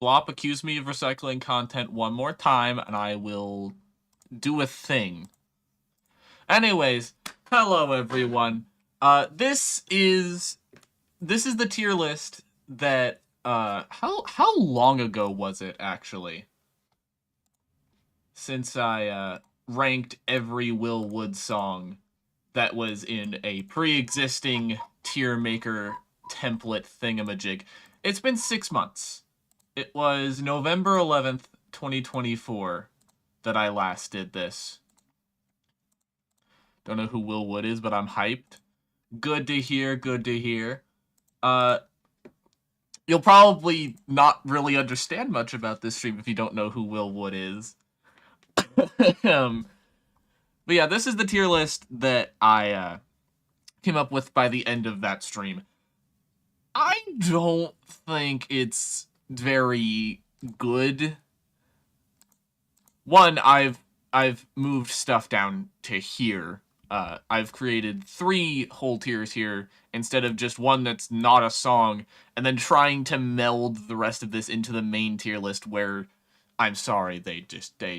Flop accuse me of recycling content one more time, and I will do a thing. Anyways, hello everyone. This is the tier list that how long ago was it actually? Since I ranked every Will Wood song that was in a pre-existing tier maker template thingamajig. It's been 6 months. It was November 11th, 2024 that I last did this. Don't know who Will Wood is, but I'm hyped. Good to hear, good to hear. You'll probably not really understand much about this stream if you don't know who Will Wood is. But yeah, this is the tier list that I came up with by the end of that stream. I don't think it's very good. One, I've moved stuff down to here. I've created 3 whole tiers here instead of just one that's not a song, and then trying to meld the rest of this into the main tier list where, I'm sorry, they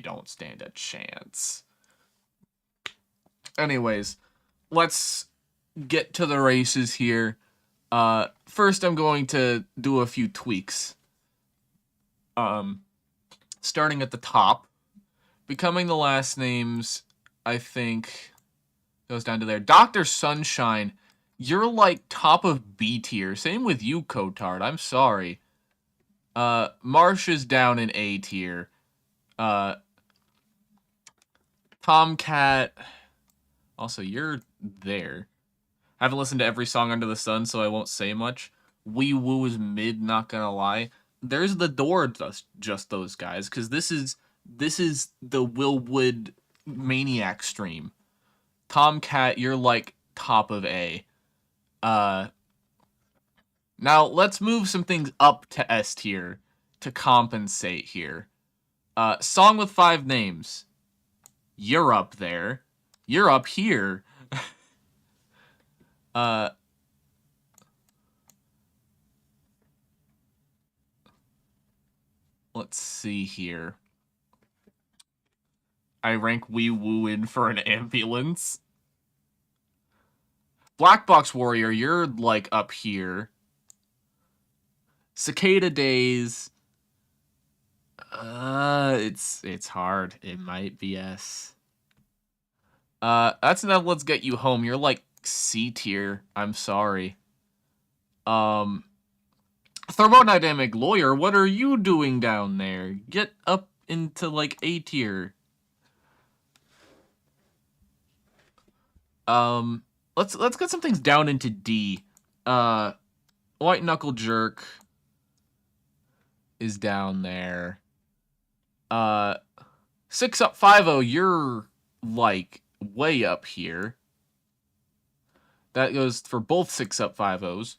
don't stand a chance. Anyways, let's get to the races here. First I'm going to do a few tweaks. Starting at the top, becoming the last names, I think, goes down to there. Dr. Sunshine, you're like top of B tier. Same with you, Kotard. I'm sorry. Marsh is down in A tier. Tomcat, also, you're there. I haven't listened to every song under the sun, so I won't say much. Wee Woo is mid, not gonna lie. There's the door, just those guys, because this is the Will Wood Maniac stream. Tomcat, you're like top of A. Now let's move some things up to S tier to compensate here. Song with 5 names. You're up there. You're up here. Let's see here. I rank Wee Woo in for an ambulance. Black Box Warrior, you're like up here. Cicada Days. It's hard. It might be S. That's enough. Let's Get You Home. You're like C tier. I'm sorry. Thermodynamic Lawyer, what are you doing down there? Get up into like A tier. Let's get some things down into D. White Knuckle Jerk is down there. 6 Up 50, you're like way up here. That goes for both 6 Up 50s.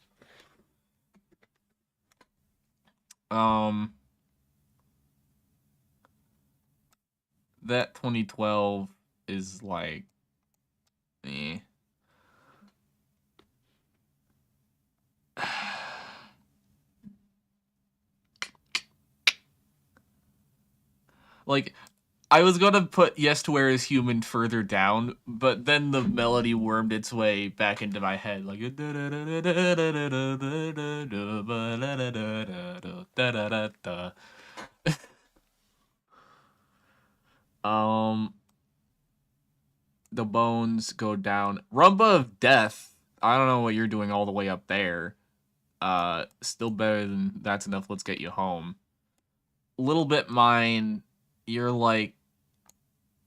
That 2012 is like, eh. Like, I was gonna put Yes to Where Is Human further down, but then the melody wormed its way back into my head. Like, the bones go down. Rumba of Death. I don't know what you're doing all the way up there. Still better than That's Enough, Let's Get You Home. Little Bit Mine, you're like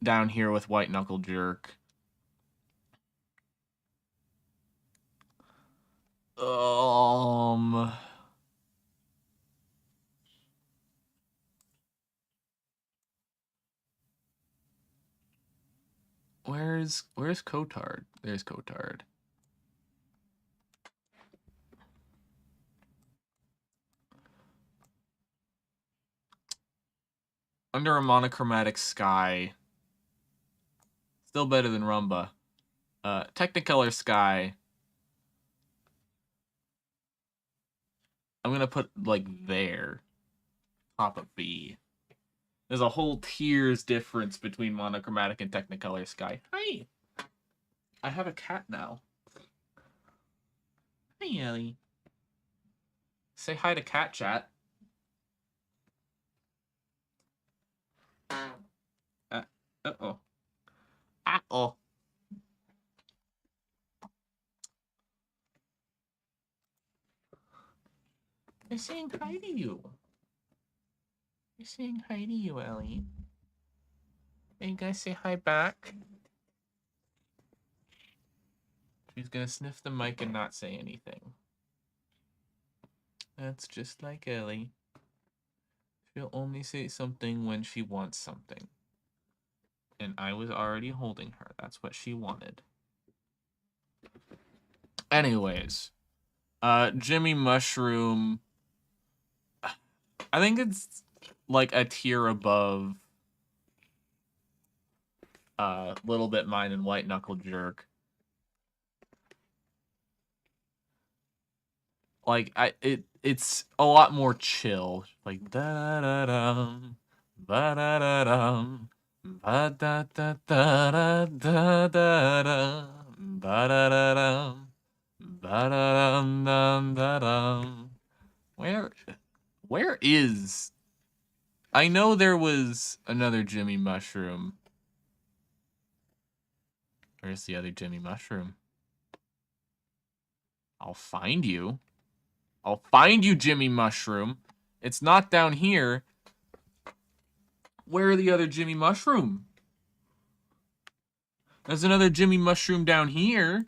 down here with White Knuckle Jerk. Where's Kotard? There's Kotard. Under a Monochromatic Sky. Still better than Rumba. Technicolor Sky. I'm gonna put like there. top of B. There's a whole tiers difference between monochromatic and Technicolor sky. Hi! I have a cat now. Hi, Ellie. Say hi to cat chat. Uh-oh. Uh-oh. They're saying hi to you. They're saying hi to you, Ellie. Are you guys say hi back? She's gonna sniff the mic and not say anything. That's just like Ellie. She'll only say something when she wants something. And I was already holding her. That's what she wanted. Anyways. Jimmy Mushroom. I think it's like a tier above Little Bit Mine and White Knuckle Jerk. Like it's a lot more chill. Like da da dum, ba da da dum, ba da da da da da da, ba da da dum, ba da dum dum da dum. Where is? I know there was another Jimmy Mushroom. Where's the other Jimmy Mushroom? I'll find you. I'll find you, Jimmy Mushroom. It's not down here. Where are the other Jimmy Mushroom? There's another Jimmy Mushroom down here.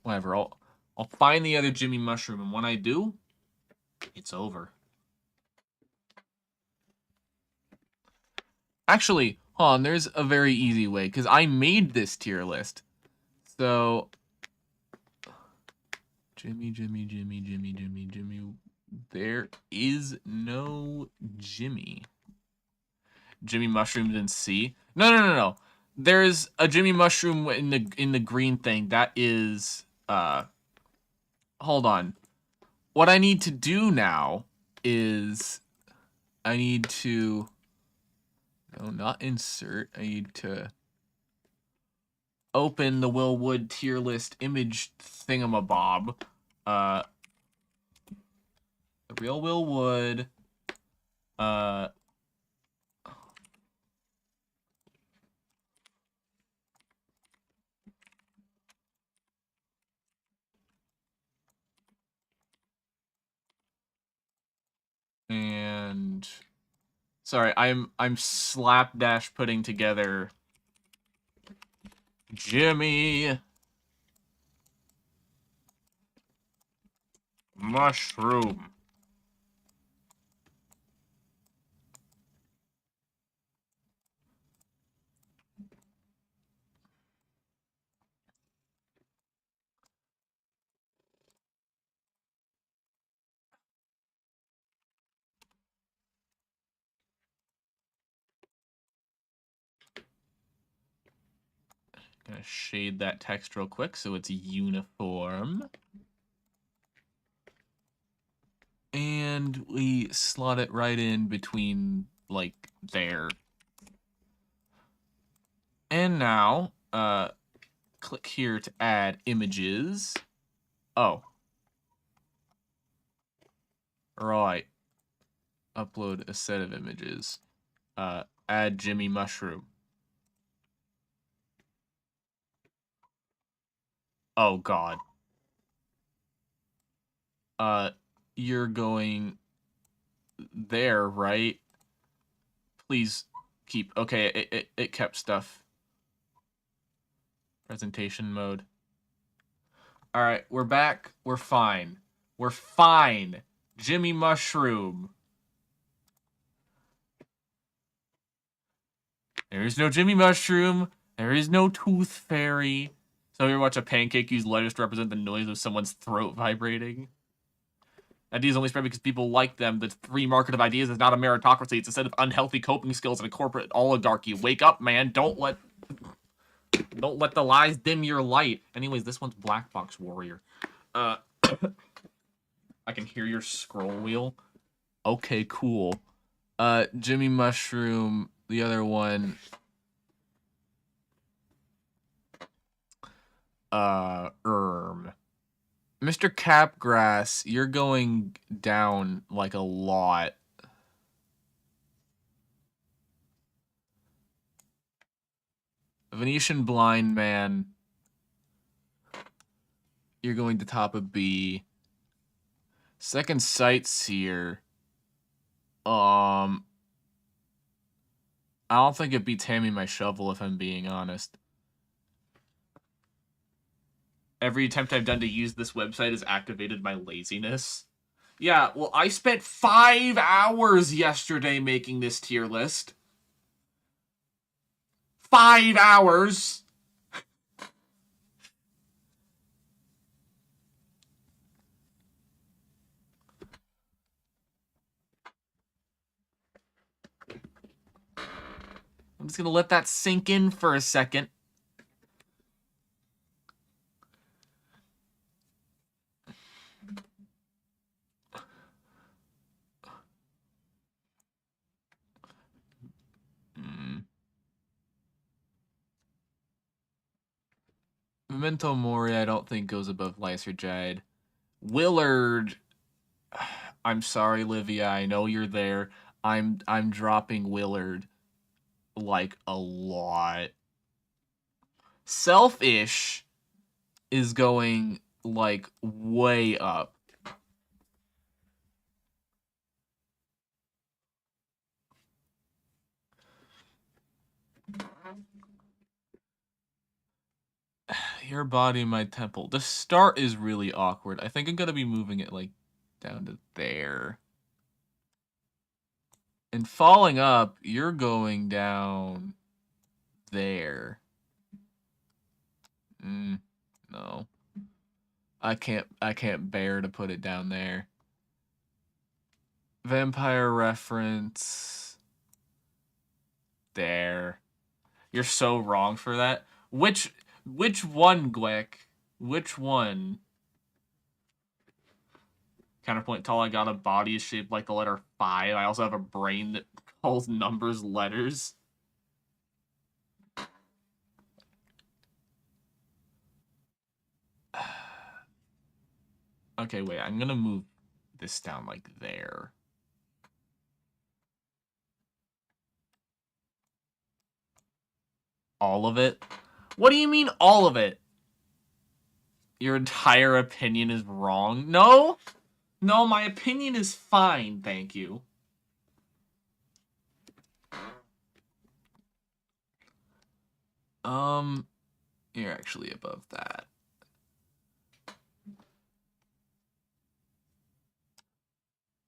Whatever, I'll find the other Jimmy Mushroom, and when I do, it's over. Actually, hold on, there's a very easy way, because I made this tier list. So, Jimmy. There is no Jimmy. Jimmy Mushrooms in C. No. There's a Jimmy Mushroom in the green thing. That is hold on. What I need to do now is I need to not insert. I need to open the Will Wood tier list image thingamabob. The real Will Wood. And sorry, I'm slapdash putting together Jimmy Mushroom. Gonna shade that text real quick so it's uniform. And we slot it right in between, like, there. And now, click here to add images. Oh. Right. Upload a set of images. Add Jimmy Mushroom. Oh, God. You're going there, right? Please keep... Okay, it kept stuff. Presentation mode. Alright, we're back. We're fine. We're fine. Jimmy Mushroom. There is no Jimmy Mushroom. There is no Tooth Fairy. So you watch a pancake use letters to represent the noise of someone's throat vibrating. Ideas only spread because people like them. The free market of ideas is not a meritocracy. It's a set of unhealthy coping skills and a corporate oligarchy. Wake up, man. Don't let the lies dim your light. Anyways, this one's Black Box Warrior. I can hear your scroll wheel. Okay, cool. Jimmy Mushroom, the other one. Mr. Capgrass, you're going down like a lot. Venetian Blind Man, you're going to top of B. Second Sightseer, I don't think it beats Hand Me My Shovel, if I'm being honest. Every attempt I've done to use this website has activated my laziness. Yeah, well, I spent 5 hours yesterday making this tier list. 5 hours! I'm just gonna let that sink in for a second. Memento Mori, I don't think goes above Lysergide. Willard, I'm sorry, Livia. I know you're there. I'm dropping Willard like a lot. Selfish is going like way up. Your body, my temple. The start is really awkward. I think I'm gonna be moving it like down to there. And falling up, you're going down there. No. I can't bear to put it down there. Vampire reference. There. You're so wrong for that. Which one, Gwick? Which one? Counterpoint, tall, I got a body shaped like the letter 5. I also have a brain that calls numbers letters. Okay, wait, I'm gonna move this down like there. All of it? What do you mean all of it? Your entire opinion is wrong? No? No, my opinion is fine, thank you. You're actually above that.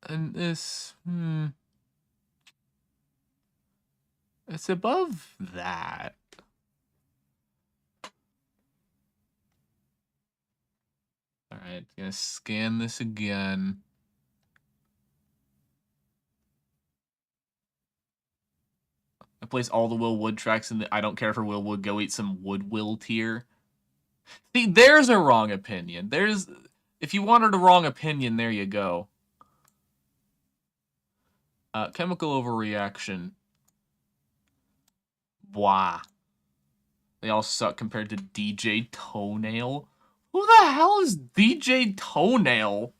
And this, it's above that. Alright, gonna scan this again. I place all the Will Wood tracks in the I don't care for Will Wood, go eat some Wood Will tier. See, there's a wrong opinion. If you wanted a wrong opinion, there you go. Chemical overreaction. Blah. They all suck compared to DJ Toenail. Who the hell is DJ Toenail?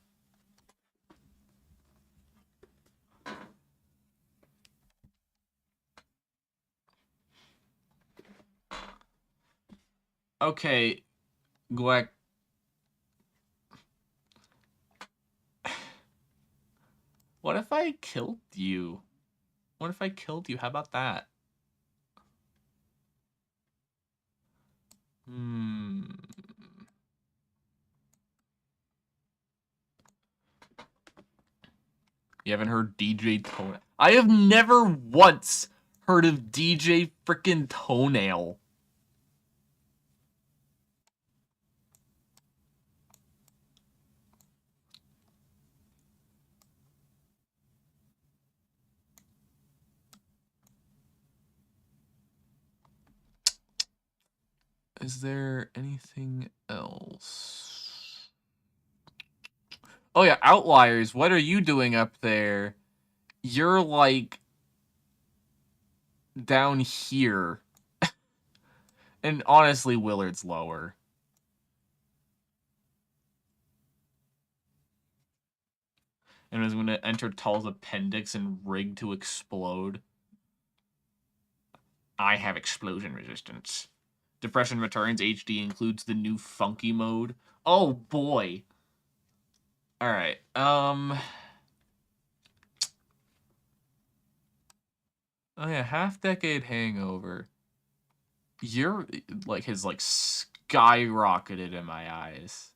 Okay, Gweck. What if I killed you? What if I killed you? How about that? You haven't heard DJ Toenail? I have never once heard of DJ frickin' Toenail. Is there anything else? Oh yeah, Outliers. What are you doing up there? you're like down here. And honestly, Willard's lower. And is going to enter Tull's appendix and rig to explode. I have explosion resistance. Depression Returns HD includes the new funky mode. Oh boy. Alright, oh yeah, half-decade hangover. You're, like, has, like, skyrocketed in my eyes.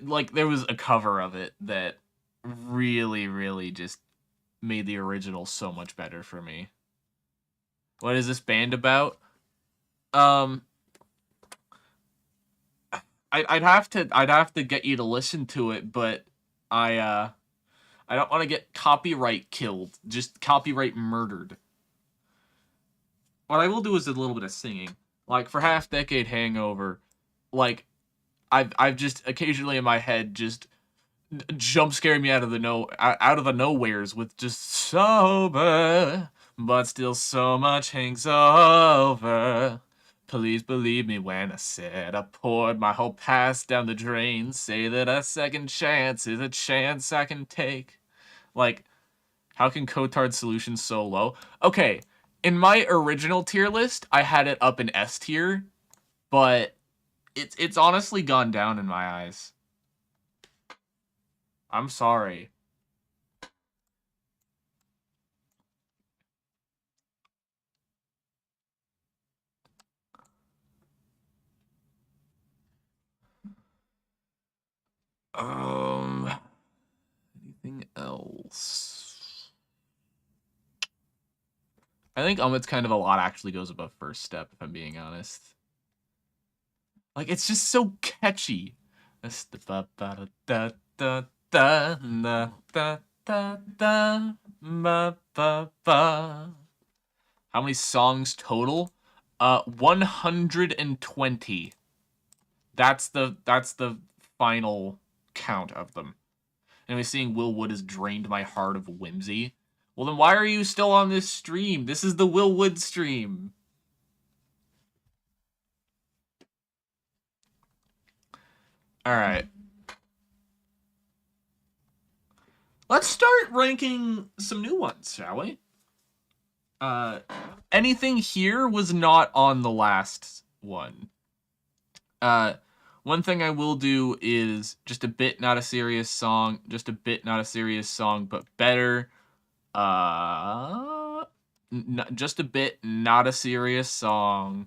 Like, there was a cover of it that really, really just made the original so much better for me. What is this band about? I'd have to get you to listen to it, but I don't want to get copyright killed, just copyright murdered. What I will do is a little bit of singing. Like for Half Decade Hangover, like I've just occasionally in my head just jump scaring me out of the nowheres with just sober, but still so much hangs over. Please believe me when I said I poured my whole past down the drain. Say that a second chance is a chance I can take. Like, how can Cotard's solution so low? Okay, in my original tier list, I had it up in S tier, but it's honestly gone down in my eyes. I'm sorry. Anything else? I think It's Kind of a Lot actually goes above First Step, if I'm being honest. Like, it's just so catchy. How many songs total? 120. That's the final count of them. And we're seeing Will Wood has drained my heart of whimsy. Well, then why are you still on this stream? This is the Will Wood stream. Alright. Let's start ranking some new ones, shall we? Anything here was not on the last one. One thing I will do is just a bit not a serious song, just a bit not a serious song, but better. Just a bit not a serious song.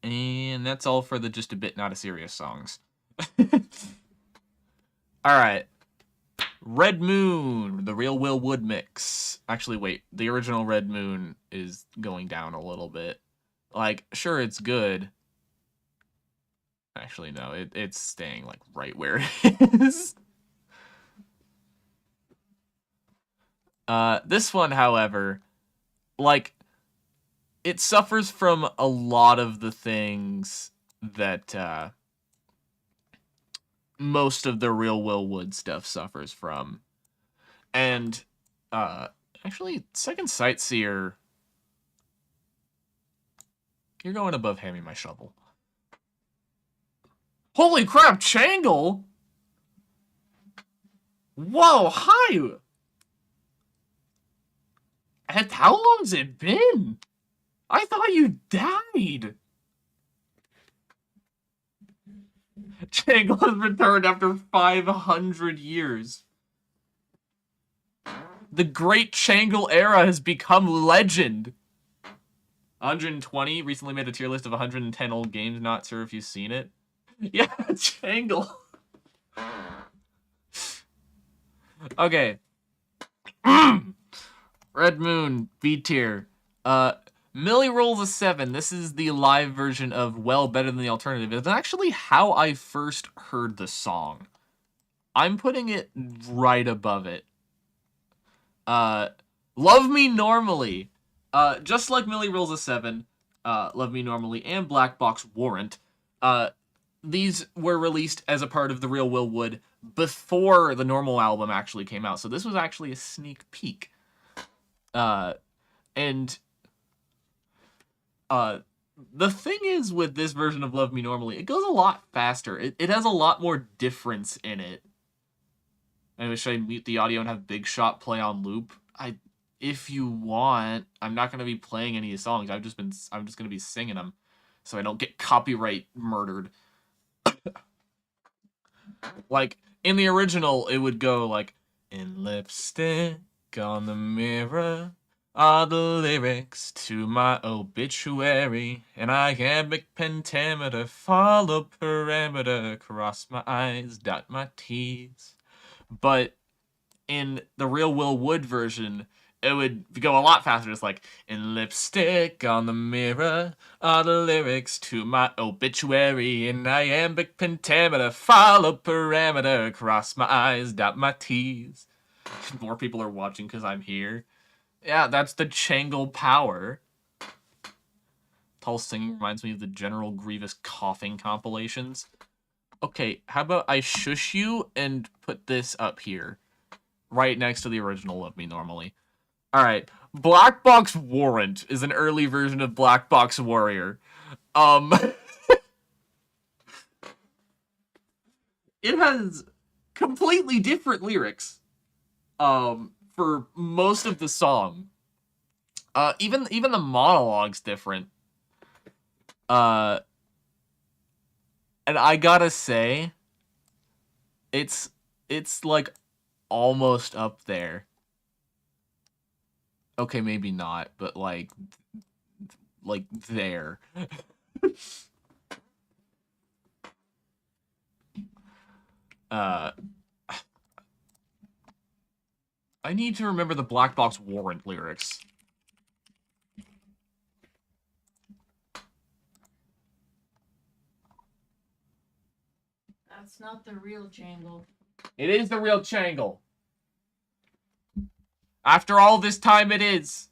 And that's all for the just a bit not a serious songs. Alright. Red Moon, the real Will Wood mix. Actually, wait, the original Red Moon is going down a little bit. Like, sure, it's good. Actually, no, it's staying, like, right where it is. This one, however, like, it suffers from a lot of the things that, most of the real Will Wood stuff suffers from. And, actually, Second Sightseer, you're going above Hand Me My Shovel. Holy crap, Changle! Whoa, hi! How long's it been? I thought you died! Changle has returned after 500 years. The Great Changle era has become legend. 120 recently made a tier list of 110 old games. Not sure if you've seen it. Yeah, Changle. Okay. Red Moon, B tier. Millie rolls a 7. This is the live version of Well Better Than the Alternative. It's actually how I first heard the song. I'm putting it right above it. Love Me Normally. Just like Millie rolls a 7. Love Me Normally, and Black Box Warrant. These were released as a part of The Real Will Wood before the normal album actually came out, so this was actually a sneak peek. And the thing is with this version of Love Me Normally, it goes a lot faster. It has a lot more difference in it. Anyway, should I mute the audio and have Big Shot play on loop? If you want, I'm not gonna be playing any songs. I'm just gonna be singing them, so I don't get copyright murdered. Like in the original, it would go like, "In lipstick on the mirror are the lyrics to my obituary, and iambic pentameter, follow parameter, cross my I's, dot my T's." But in the Real Will Wood version, it would go a lot faster. It's like, "In lipstick on the mirror are the lyrics to my obituary, and iambic pentameter, follow parameter, cross my I's, dot my T's." More people are watching because I'm here. Yeah, that's the Changle power. Tall singing reminds me of the General Grievous coughing compilations. Okay, how about I shush you and put this up here, right next to the original Love Me Normally. Alright, Black Box Warrant is an early version of Black Box Warrior. It has completely different lyrics for most of the song. Even the monologue's different. And I gotta say, it's like almost up there. Okay, maybe not, but like there. I need to remember the Black Box Warrant lyrics. That's not the real Changle. It is the real Changle. After all this time, it is.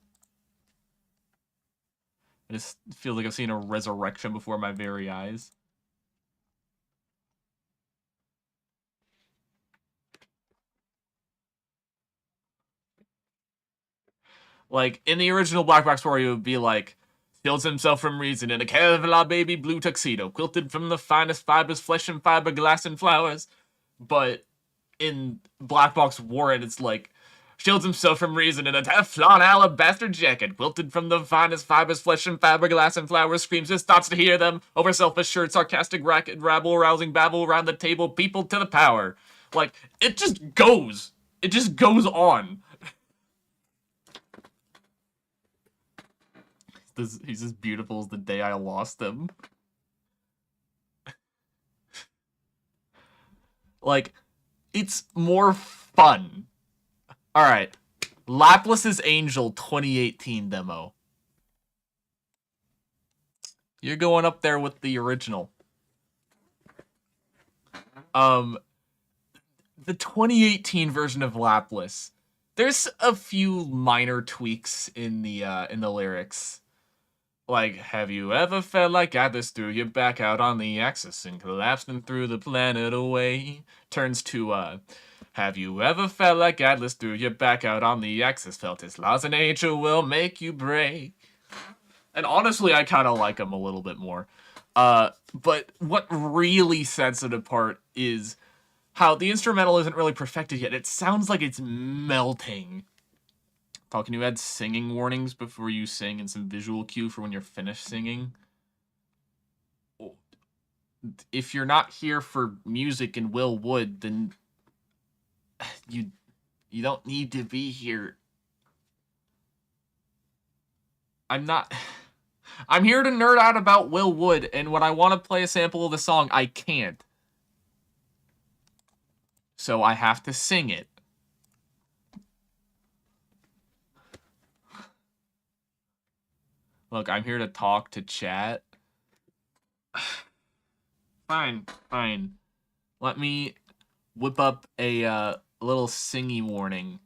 I just feel like I've seen a resurrection before my very eyes. Like, in the original Black Box Warrior, it would be like, "Shields himself from reason in a Kevlar baby blue tuxedo, quilted from the finest fibers, flesh and fiberglass and flowers." But in Black Box Warrant, it's like, "Shields himself from reason in a Teflon alabaster jacket, quilted from the finest fibers, flesh and fiberglass and flowers, screams his thoughts to hear them, over self-assured, sarcastic racket, rabble, rousing babble, round the table, people to the power." Like, it just goes. It just goes on. He's as beautiful as the day I lost him. Like, it's more fun. Alright. Laplace's Angel 2018 demo. You're going up there with the original. The 2018 version of Laplace, there's a few minor tweaks in the lyrics. Like, "Have you ever felt like Atlas threw you back out on the axis and collapsed and threw the planet away?" Turns to, "Have you ever felt like Atlas threw you back out on the axis, felt his laws of nature will make you break?" And honestly, I kind of like them a little bit more. But what really sets it apart is how the instrumental isn't really perfected yet. It sounds like it's melting. Paul, can you add singing warnings before you sing and some visual cue for when you're finished singing? If you're not here for music and Will Wood, then you don't need to be here. I'm here to nerd out about Will Wood, and when I want to play a sample of the song, I can't. So I have to sing it. Look, I'm here to talk, to chat. Fine. Let me whip up a little singy warning.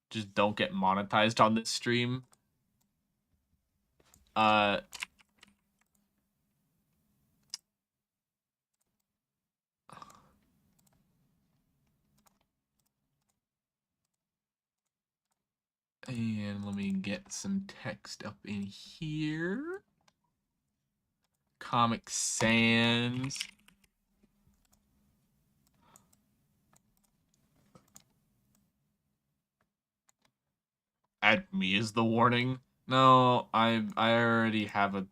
Just don't get monetized on this stream. Uh, and let me get some text up in here. Comic Sans. Add me as the warning. No, I already have a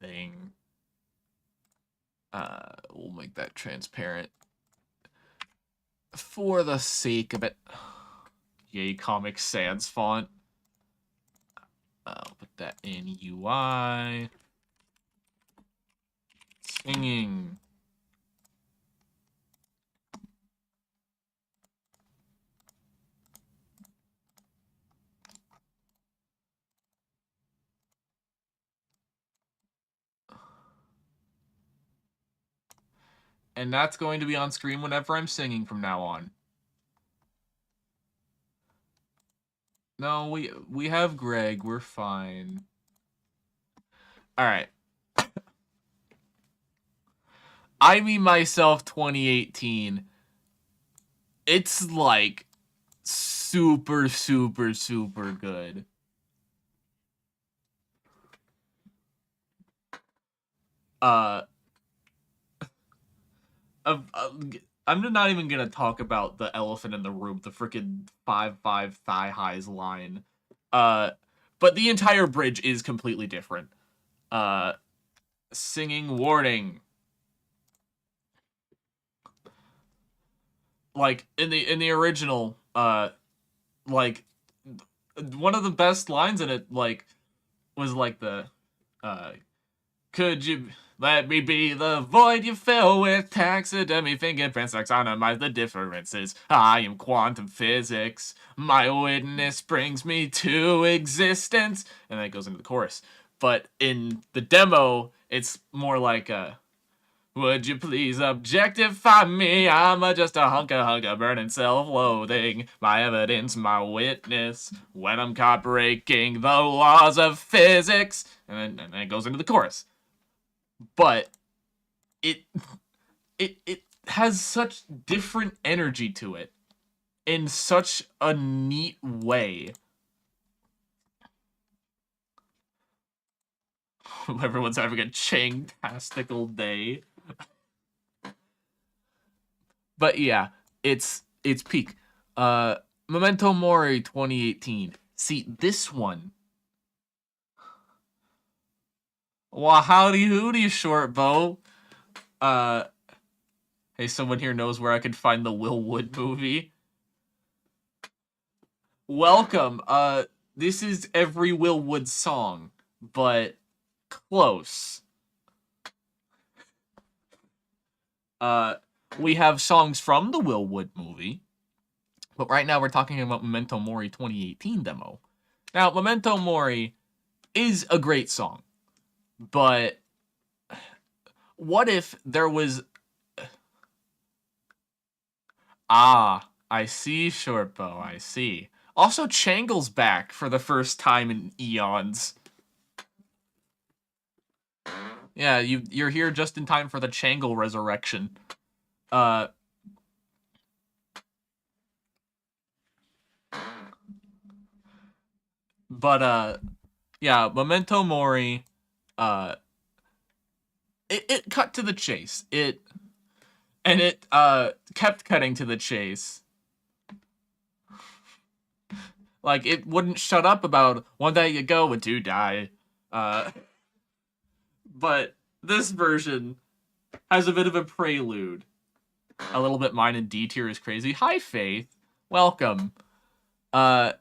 thing. We'll make that transparent. For the sake of it. Yay, Comic Sans font. I'll put that in UI. Singing. And that's going to be on screen whenever I'm singing from now on. No, we have Greg. We're fine. All right. I mean myself 2018. It's like super, super, super good. I'm not even gonna talk about the elephant in the room, the freaking 5-5 thigh highs line. But the entire bridge is completely different. Singing warning. Like in the original, like one of the best lines in it, like, was like the, could you let me be the void you fill with taxidermy fingerprints, taxonomize the differences. I am quantum physics. My witness brings me to existence. And then it goes into the chorus. But in the demo, it's more like a, would you please objectify me? I'm just a hunka burning self-loathing. My evidence, my witness. When I'm caught breaking the laws of physics. And then it goes into the chorus. But it has such different energy to it in such a neat way. Everyone's having a chang-tastical day. But yeah, it's peak. Memento Mori 2018. See, this one. Well, howdy hoody, short bow. Hey, someone here knows where I can find the Will Wood movie. Welcome. This is every Will Wood song, but close. We have songs from the Will Wood movie, but right now we're talking about Memento Mori 2018 demo. Now, Memento Mori is a great song, but what if there was... Ah, I see, Shortbow, I see. Also, Changle's back for the first time in eons. Yeah, you're here just in time for the Changle resurrection. But yeah, Memento Mori, it cut to the chase. It kept cutting to the chase. Like, it wouldn't shut up about one day you go and two die. But this version has a bit of a prelude. A little bit mine and D tier is crazy. Hi, Faith. Welcome. I'm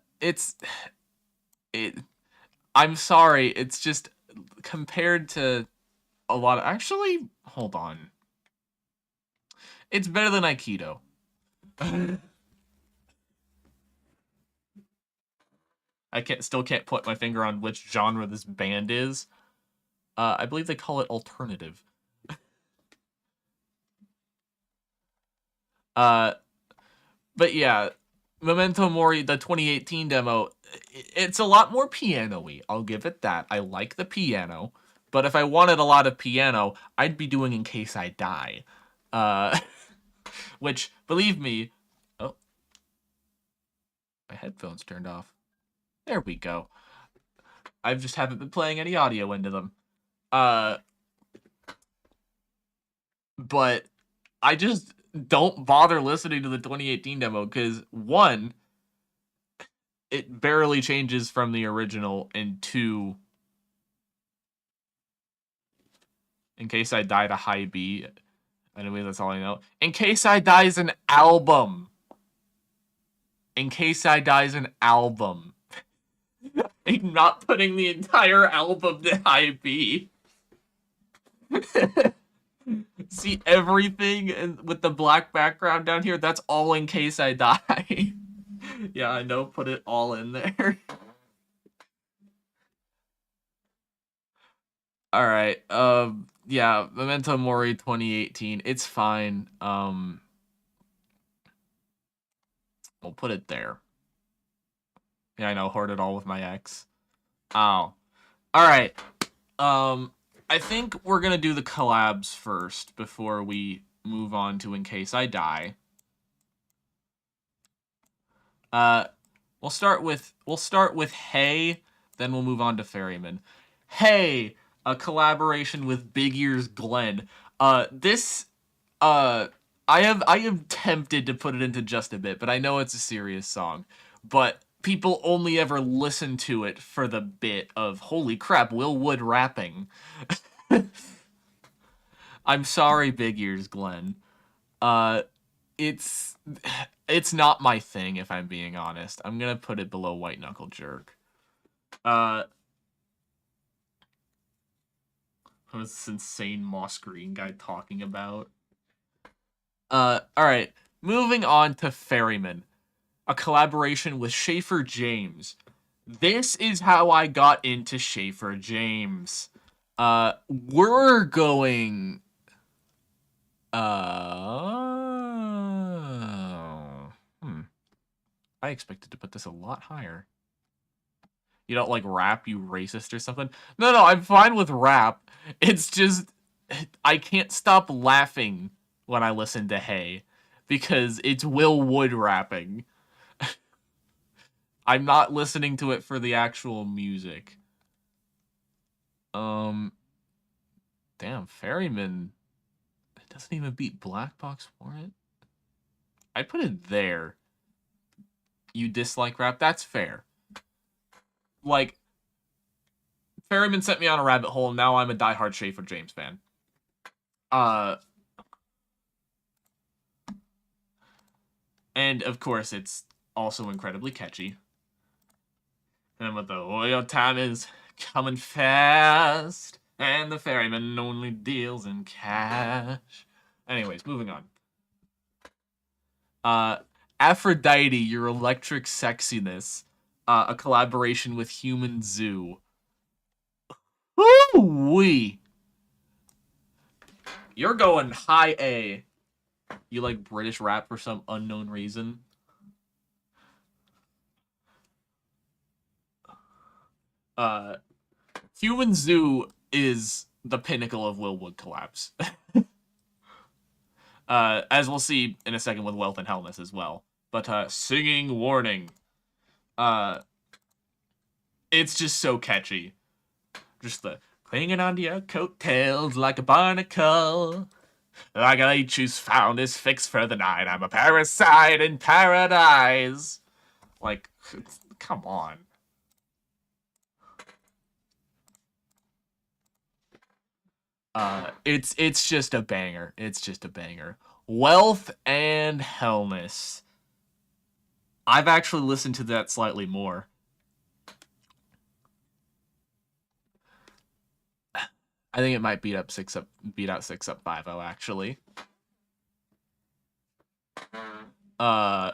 sorry, it's just compared to a lot of... Actually, hold on. It's better than Aikido. I still can't put my finger on which genre this band is. I believe they call it alternative. But yeah, Memento Mori, the 2018 demo, it's a lot more piano-y. I'll give it that. I like the piano. But if I wanted a lot of piano, I'd be doing In Case I Die. Which, believe me... Oh. My headphones turned off. There we go. I just haven't been playing any audio into them. But I just don't bother listening to the 2018 demo because, one, it barely changes from the original, and two, In Case I Die to high B. Anyway, that's all I know. In Case I Die is an album. In Case I Die is an album. I'm not putting the entire album to high B. See everything with the black background down here? That's all In Case I Die. Yeah, I know. Put it all in there. All right. Yeah, Memento Mori 2018. It's fine. We'll put it there. Yeah, I know. Hoard it all with my ex. Oh. All right. I think we're gonna do the collabs first before we move on to In Case I Die. We'll start with Hey, then we'll move on to Ferryman. Hey, a collaboration with Big Ears Glenn. I am tempted to put it into Just a Bit, but I know it's a serious song. But people only ever listen to it for the bit of, holy crap, Will Wood rapping. I'm sorry, Big Ears Glenn. It's not my thing, if I'm being honest. I'm gonna put it below White Knuckle Jerk. What was this insane moss green guy talking about? Alright. Moving on to Ferryman. A collaboration with Schaefer James. This is how I got into Schaefer James. We're going... I expected to put this a lot higher. You don't like rap, you racist or something? No, I'm fine with rap. It's just... I can't stop laughing when I listen to Hey. Because it's Will Wood rapping. I'm not listening to it for the actual music. Damn, Ferryman... It doesn't even beat Black Box Warrant. I put it there. You dislike rap? That's fair. Like, Ferryman sent me on a rabbit hole, and now I'm a diehard Schaefer James fan. And, of course, it's also incredibly catchy. And with the, oh, your time is coming fast, and the ferryman only deals in cash. Anyways, moving on. Aphrodite, Your Electric Sexiness. A collaboration with Human Zoo. Woo-wee! You're going high A. You like British rap for some unknown reason. Human Zoo is the pinnacle of Will Wood collabs. As we'll see in a second with Wealth and Hellness as well. But, Singing Warning. It's just so catchy. Just the clinging onto your coattails like a barnacle. Like a leech who's found his fix for the night. I'm a parasite in paradise. Like, come on. It's just a banger. It's just a banger. Wealth and Hellness. I've actually listened to that slightly more. I think it might beat out 6 Up 5-0 actually. I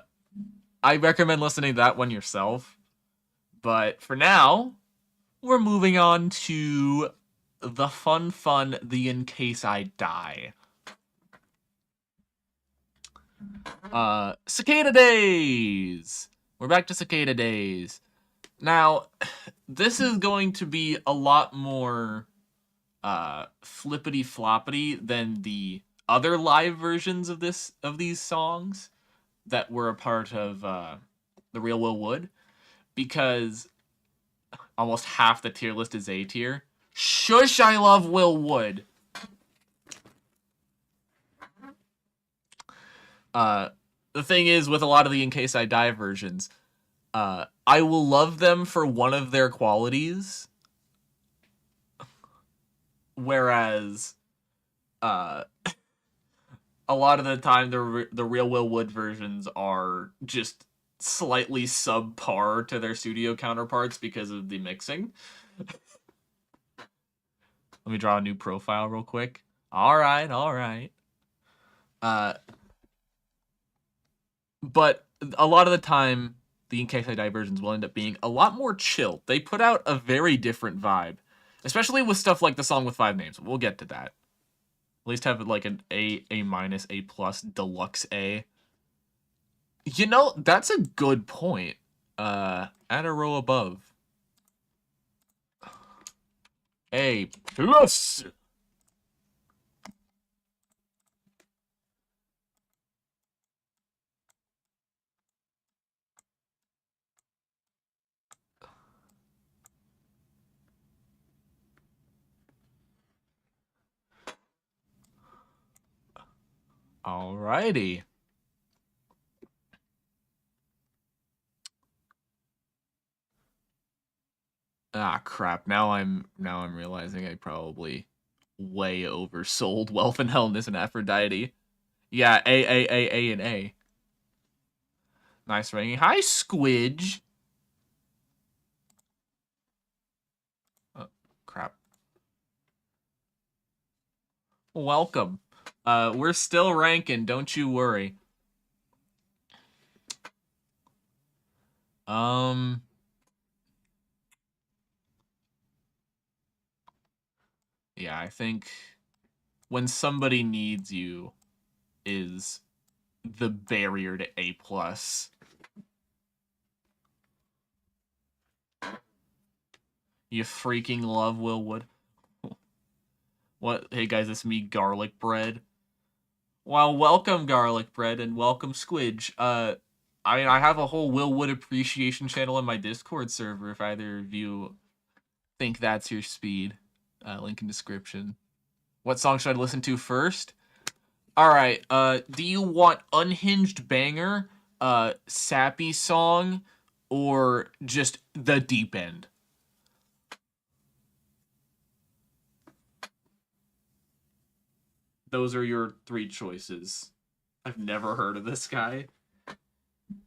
recommend listening to that one yourself. But for now, we're moving on to the fun, the In Case I Die. Cicada Days! We're back to Cicada Days. Now, this is going to be a lot more flippity floppity than the other live versions of these songs that were a part of the Real Will Wood, because almost half the tier list is A tier. Shush, I love Will Wood. The thing is, with a lot of the In Case I Die versions, I will love them for one of their qualities, whereas a lot of the time the Real Will Wood versions are just slightly subpar to their studio counterparts because of the mixing. Let me draw a new profile real quick. All right. But a lot of the time, the In Case I Die versions will end up being a lot more chill. They put out a very different vibe, especially with stuff like the song with 5 names. We'll get to that. At least have like an A minus, A plus, deluxe A. You know, that's a good point. Add a row above. A plus. Alrighty. Ah, crap. Now I'm realizing I probably way oversold Wealth and Hellness and Aphrodite. Yeah, A, and A. Nice ranking. Hi, Squidge. Oh, crap. Welcome. We're still ranking, don't you worry. Yeah, I think When Somebody Needs You is the barrier to A+. You freaking love Will Wood. What? Hey guys, it's me, Garlic Bread. Well, welcome Garlic Bread and welcome Squidge. I mean, I have a whole Will Wood appreciation channel in my Discord server if either of you think that's your speed. Link in description. What song should I listen to first? Alright, do you want Unhinged Banger, Sappy Song, or just The Deep End? Those are your 3 choices. I've never heard of this guy.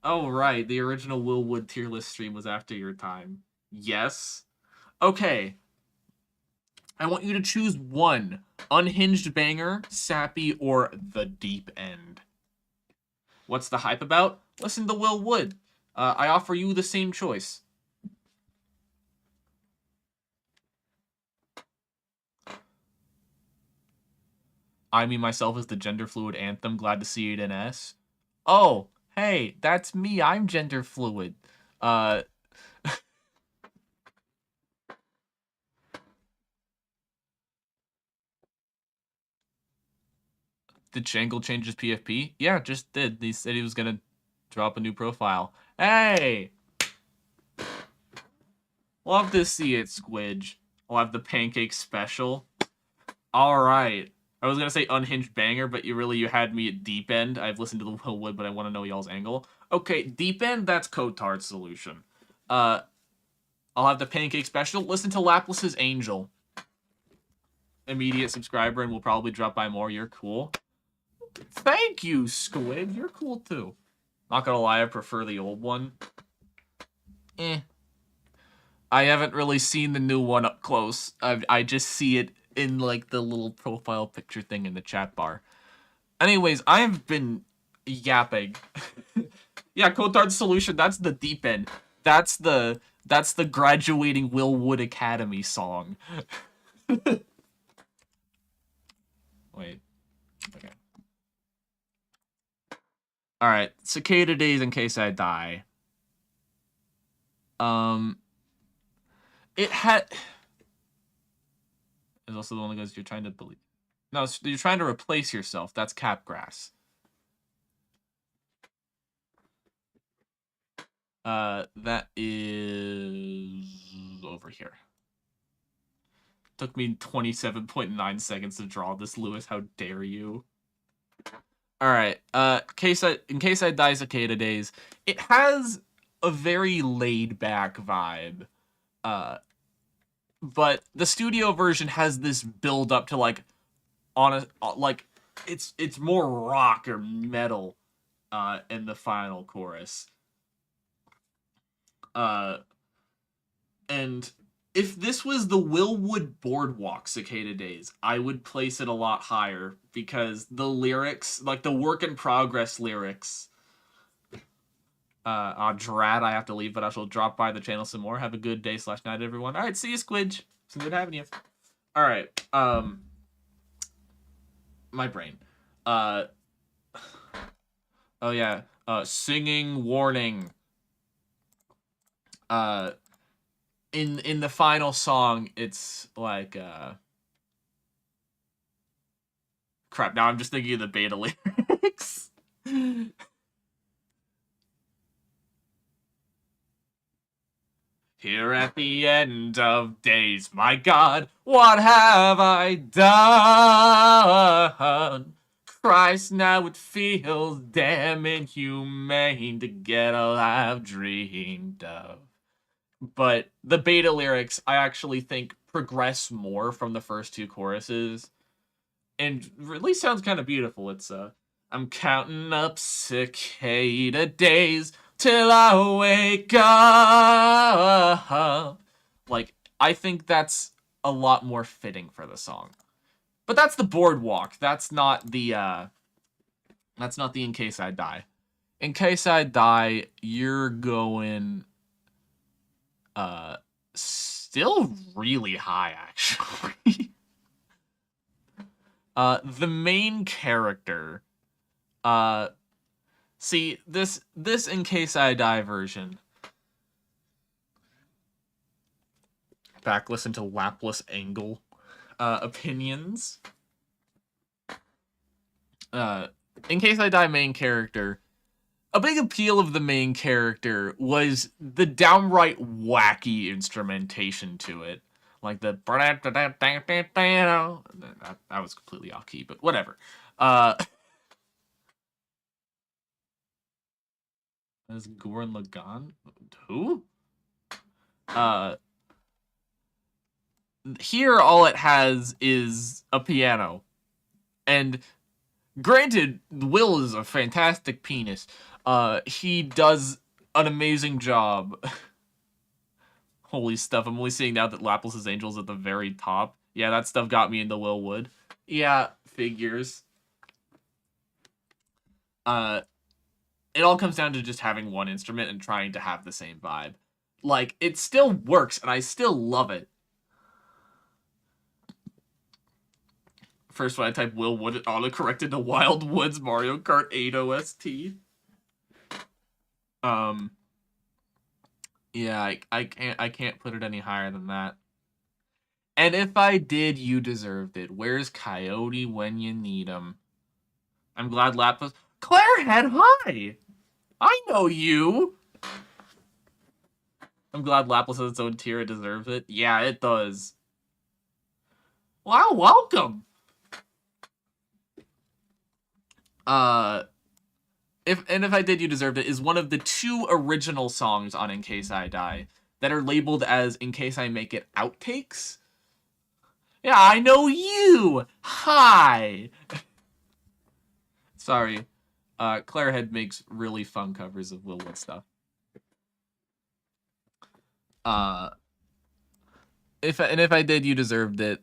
Oh, right, the original Will Wood tier list stream was after your time. Yes. Okay. I want you to choose one. Unhinged Banger, Sappy, or The Deep End. What's the hype about? Listen to Will Wood. I offer you the same choice. I Me, Myself is the gender fluid anthem. Glad to see it in S. Oh, hey, that's me. I'm gender fluid. The Did Shangle change his PFP? Yeah, just did. He said he was gonna drop a new profile. Hey! Love to see it, Squidge. I'll have the pancake special. Alright. I was gonna say Unhinged Banger, but you had me at Deep End. I've listened to the Will Wood, but I want to know y'all's angle. Okay, Deep End, that's Cotard's solution. I'll have the pancake special. Listen to Laplace's Angel. Immediate subscriber, and we'll probably drop by more. You're cool. Thank you, Squid. You're cool too. Not gonna lie, I prefer the old one. I haven't really seen the new one up close. I just see it in like the little profile picture thing in the chat bar. Anyways, I've been yapping. Yeah, Cotard's solution, that's the Deep End. That's the graduating Will Wood Academy song. Wait. Okay. Alright, Cicada Days in Case I Die. It had... There's also the one that goes, you're trying to believe. No, you're trying to replace yourself. That's Capgrass. That is over here. Took me 27.9 seconds to draw this, Lewis. How dare you? Alright, in case I die Cicada Days, it has a very laid-back vibe. But the studio version has this build up to like it's more rock or metal in the final chorus. And if this was the Willwood Boardwalk Cicada Days, I would place it a lot higher because the lyrics, like the work in progress lyrics. Drat, I have to leave, but I shall drop by the channel some more. Have a good day / night, everyone. All right, see you, Squidge. It's good having you. All right, my brain. Oh yeah, singing warning. In the final song, it's like crap. Now I'm just thinking of the beta lyrics. Here at the end of days, my God, what have I done? Christ, now it feels damn inhumane to get all I've dreamed of. But the beta lyrics, I actually think, progress more from the first two choruses. And really sounds kind of beautiful. It's, I'm counting up cicada days till I wake up. Like, I think that's a lot more fitting for the song. But that's the Boardwalk. That's not the In Case I Die. In Case I Die, you're going still really high, actually. The main character, see, this In Case I Die version, back listen to Lapless Angle opinions. In Case I Die main character, a big appeal of the main character was the downright wacky instrumentation to it. Like the... That was completely off key, but whatever. Is Gurren Lagann? Who? Here, all it has is a piano. And granted, Will is a fantastic pianist. He does an amazing job. Holy stuff, I'm only seeing now that Laplace's Angel's at the very top. Yeah, that stuff got me into Willwood. Yeah, figures. It all comes down to just having one instrument and trying to have the same vibe. Like, it still works, and I still love it. First, when I type Willwood, it auto-corrected to Wild Woods Mario Kart 8 OST. Yeah, I can't put it any higher than that. And if I did, you deserved it. Where's Coyote when you need him? I'm glad Lapis... Clairehead, hi! I know you! I'm glad Lapis has its own tier. It deserves it. Yeah, it does. Wow, welcome! If I Did, You Deserved It is one of the 2 original songs on In Case I Die that are labeled as In Case I Make It outtakes. Yeah, I know you! Hi! Sorry. Clairehead makes really fun covers of Willwood stuff. If I Did, You Deserved It.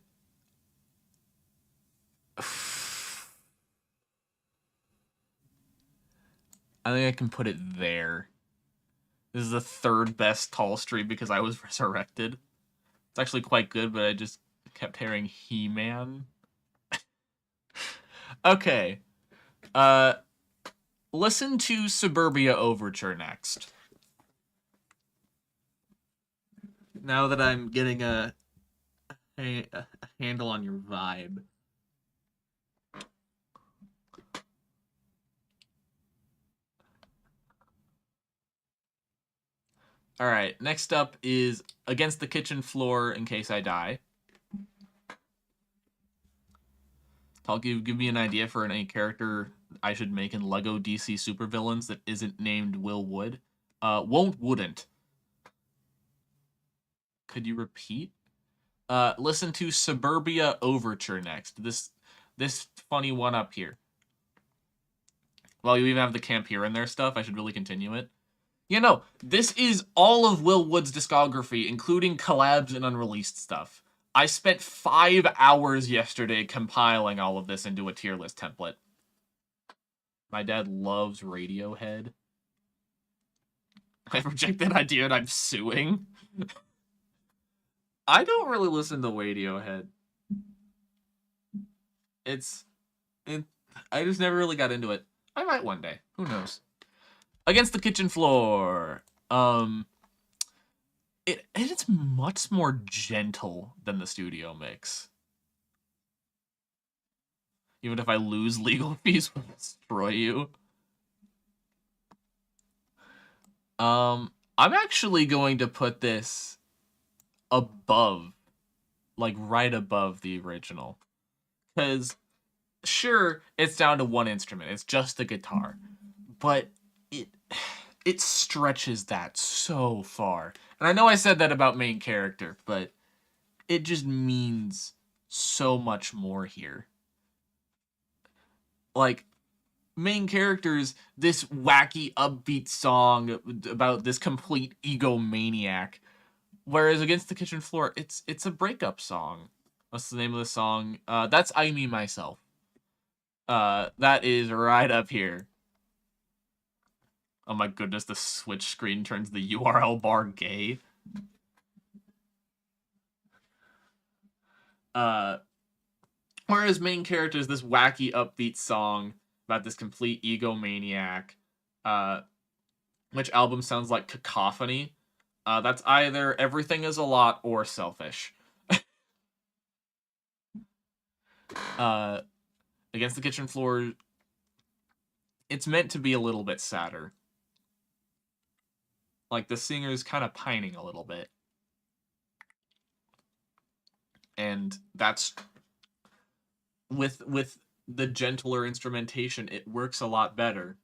I think I can put it there. This is the 3rd best tall stream because I was resurrected. It's actually quite good, but I just kept hearing He-Man. Okay. Listen to Suburbia Overture next. Now that I'm getting a handle on your vibe. All right, next up is Against the Kitchen Floor in Case I Die. I'll give me an idea for any character I should make in Lego DC Supervillains that isn't named Will Wood. Wouldn't. Could you repeat? Listen to Suburbia Overture next. This funny one up here. Well, you even have the Camp Here in there stuff. I should really continue it. You know, this is all of Will Wood's discography, including collabs and unreleased stuff. I spent 5 hours yesterday compiling all of this into a tier list template. My dad loves Radiohead. I reject that idea and I'm suing. I don't really listen to Radiohead. I just never really got into it. I might one day. Who knows? Against the Kitchen Floor. It's much more gentle than the studio mix. Even if I lose legal fees, will destroy you. I'm actually going to put this above, like right above the original. Because, sure, it's down to one instrument. It's just the guitar. But it stretches that so far. And I know I said that about main character, but it just means so much more here. Like, main characters, this wacky, upbeat song about this complete egomaniac. Whereas Against the Kitchen Floor, it's a breakup song. What's the name of the song? That's I Me Myself. That is right up here. Oh my goodness, the switch screen turns the URL bar gay. Whereas main character is this wacky, upbeat song about this complete egomaniac. Which album sounds like Cacophony. That's either Everything Is a Lot or Selfish. Against the Kitchen Floor, it's meant to be a little bit sadder. Like, the singer's kind of pining a little bit. And that's... With the gentler instrumentation, it works a lot better.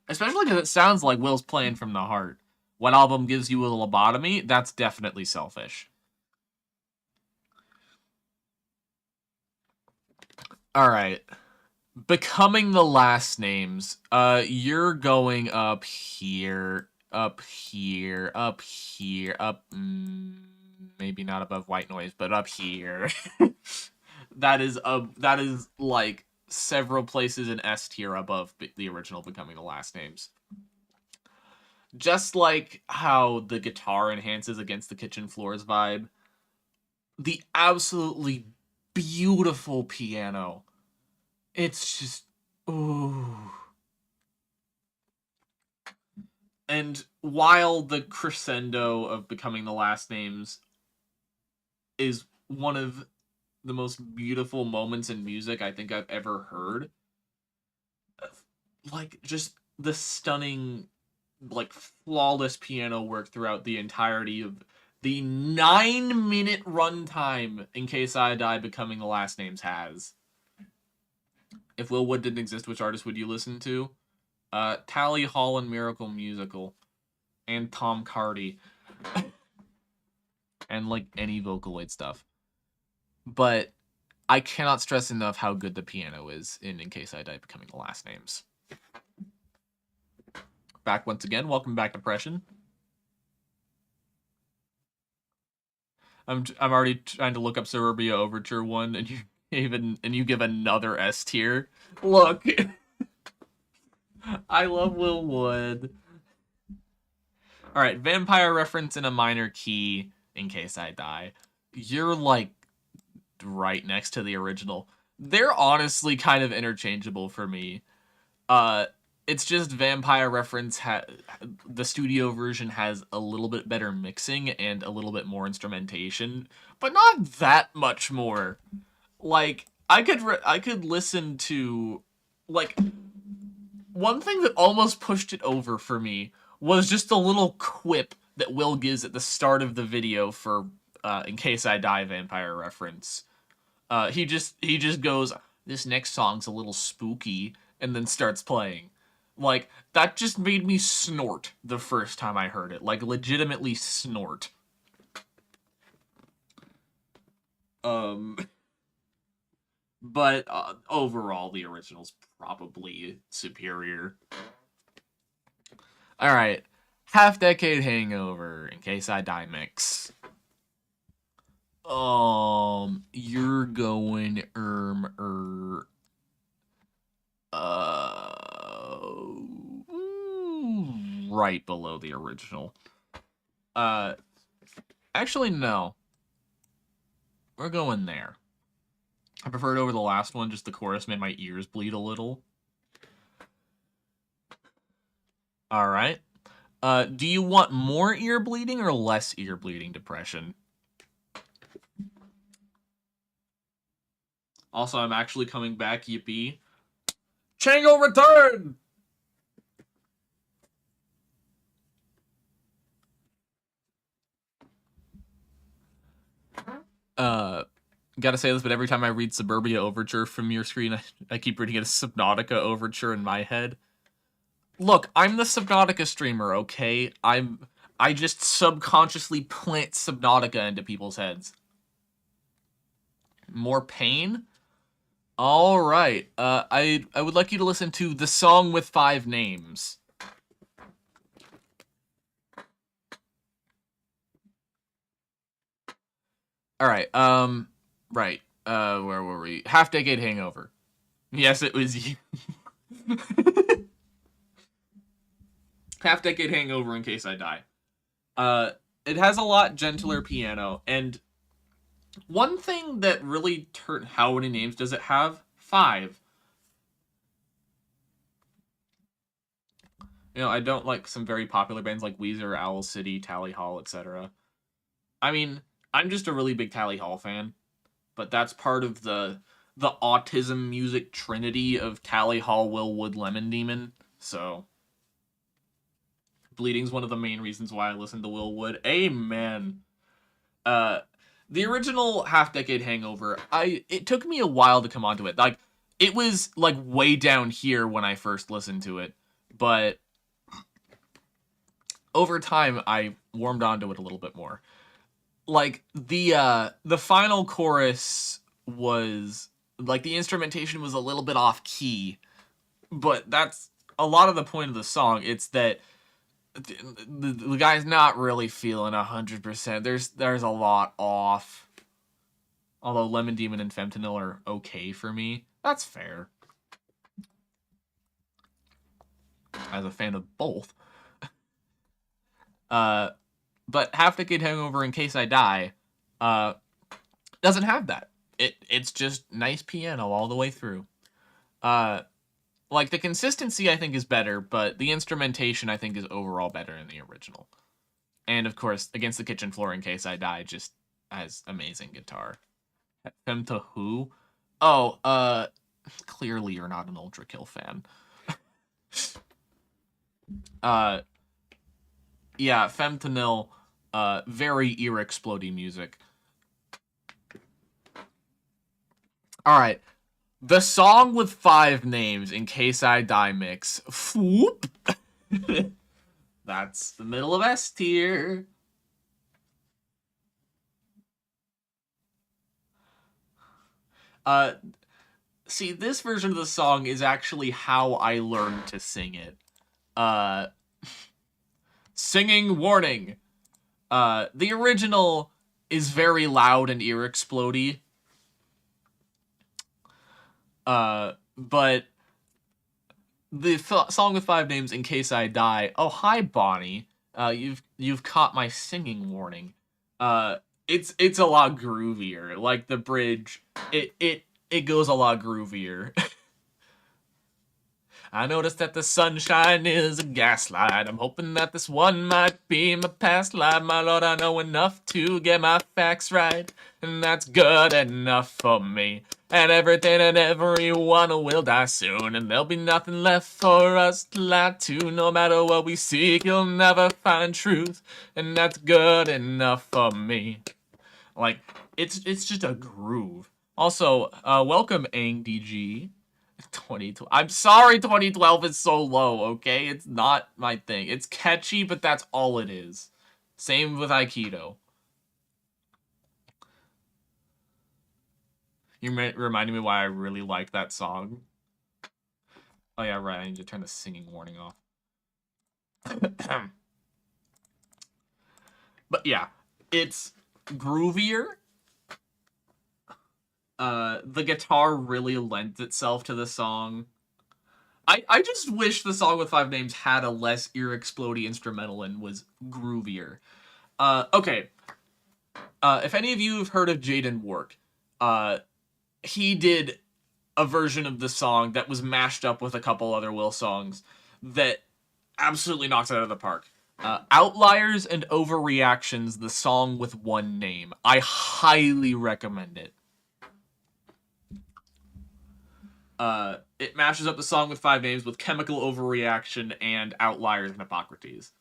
Especially because it sounds like Will's playing from the heart. What album gives you a lobotomy? That's definitely Selfish. Alright. Becoming the Last Names. You're going up here, up here, up here, up... maybe not above White Noise, but up here. that is like several places in S tier above the original Becoming the Last Names. Just like how the guitar enhances Against the Kitchen Floor's vibe, the absolutely beautiful piano. It's just, ooh. And while the crescendo of Becoming the Last Names is one of the most beautiful moments in music I think I've ever heard, like, just the stunning, like, flawless piano work throughout the entirety of the 9-minute runtime In Case I Die Becoming the Last Names has. If Will Wood didn't exist, which artist would you listen to? Tally Hall and Miracle Musical. And Tom Cardy. And, like, any Vocaloid stuff. But I cannot stress enough how good the piano is in Case I Die Becoming the Last Names. Back once again. Welcome back, Depression. I'm already trying to look up Suburbia Overture 1, and you give another S tier. Look. I love Will Wood. Alright, vampire reference in a minor key, In Case I Die. You're, like, right next to the original. They're honestly kind of interchangeable for me. Uh, it's just Vampire Reference the studio version has a little bit better mixing and a little bit more instrumentation, but not that much more. Like I could listen to like one thing that almost pushed it over for me was just a little quip that Will gives at the start of the video for In Case I Die Vampire Reference. He just goes, "This next song's a little spooky," and then starts playing. Like that just made me snort the first time I heard it. Like legitimately snort. Um but overall the original's probably superior. All right. Half Decade Hangover, In Case I Die mix. You're going right below the original. Uh Actually no. We're going there. I prefer it over the last one, just the chorus made my ears bleed a little. All right. Do you want more ear bleeding or less ear bleeding depression? Also, I'm actually coming back, yippee. Chango return! Gotta say this, but every time I read Suburbia Overture from your screen, I keep reading it as Subnautica Overture in my head. Look, I'm the Subnautica streamer, okay? I just subconsciously plant Subnautica into people's heads. More pain? All right. I would like you to listen to The Song with 5 Names. All right. Right. Where were we? Half Decade Hangover. Yes, it was you. Half Decade Hangover, In Case I Die. It has a lot gentler piano, and one thing that really turned... How many names does it have? 5. You know, I don't like some very popular bands like Weezer, Owl City, Tally Hall, etc. I mean, I'm just a really big Tally Hall fan, but that's part of the autism music trinity of Tally Hall, Will Wood, Lemon Demon. So Bleeding's one of the main reasons why I listen to Will Wood. Amen. The original Half Decade Hangover, it took me a while to come onto it. Like, it was like way down here when I first listened to it, but over time I warmed onto it a little bit more. Like the final chorus was like the instrumentation was a little bit off key, but that's a lot of the point of the song. It's that the guy's not really feeling 100%. There's a lot off. Although Lemon Demon and Fentanyl are okay for me, that's fair. As a fan of both. But Half Decade Hangover, In Case I Die, doesn't have that. It's just nice piano all the way through. Like, the consistency, I think, is better, but the instrumentation, I think, is overall better in the original. And, of course, Against the Kitchen Floor, In Case I Die, just has amazing guitar. Fem to Who? Oh, clearly you're not an Ultra Kill fan. Yeah, Fentanyl, very ear-exploding music. Alright. The Song with 5 Names, In Case I Die mix. Whoop! That's the middle of S tier. See, this version of the song is actually how I learned to sing it. Singing warning. The original is very loud and ear-explodey. But the Song with 5 Names, In Case I Die. Oh, hi, Bonnie. You've caught my singing warning. It's a lot groovier. Like the bridge, it goes a lot groovier. I noticed that the sunshine is a gaslight. I'm hoping that this one might be my past life. My lord, I know enough to get my facts right, and that's good enough for me. And everything and everyone will die soon, and there'll be nothing left for us to lie to. No matter what we seek, you'll never find truth, and that's good enough for me. Like, it's just a groove. Also, welcome AngDG. 2012. I'm sorry 2012 is so low, okay? It's not my thing. It's catchy, but that's all it is. Same with Aikido. You reminded me why I really like that song. Oh yeah, right. I need to turn the singing warning off. But yeah, it's groovier. The guitar really lends itself to the song. I just wish the song with 5 names had a less ear-explodey instrumental and was groovier. Okay. If any of you have heard of Jaden Work, he did a version of the song that was mashed up with a couple other Will songs that absolutely knocks it out of the park. Outliers and Overreactions, the song with 1 name. I highly recommend it. It mashes up the song with 5 names with Chemical Overreaction and Outliers and Hippocrates.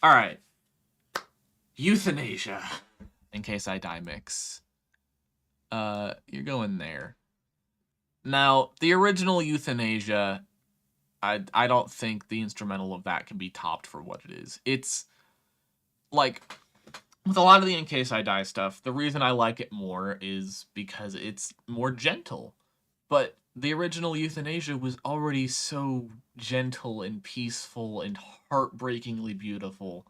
Alright. Euthanasia. In Case I Die mix. You're going there. Now, the original Euthanasia, I don't think the instrumental of that can be topped for what it is. It's, like, with a lot of the In Case I Die stuff, the reason I like it more is because it's more gentle. But the original Euthanasia was already so gentle and peaceful and heartbreakingly beautiful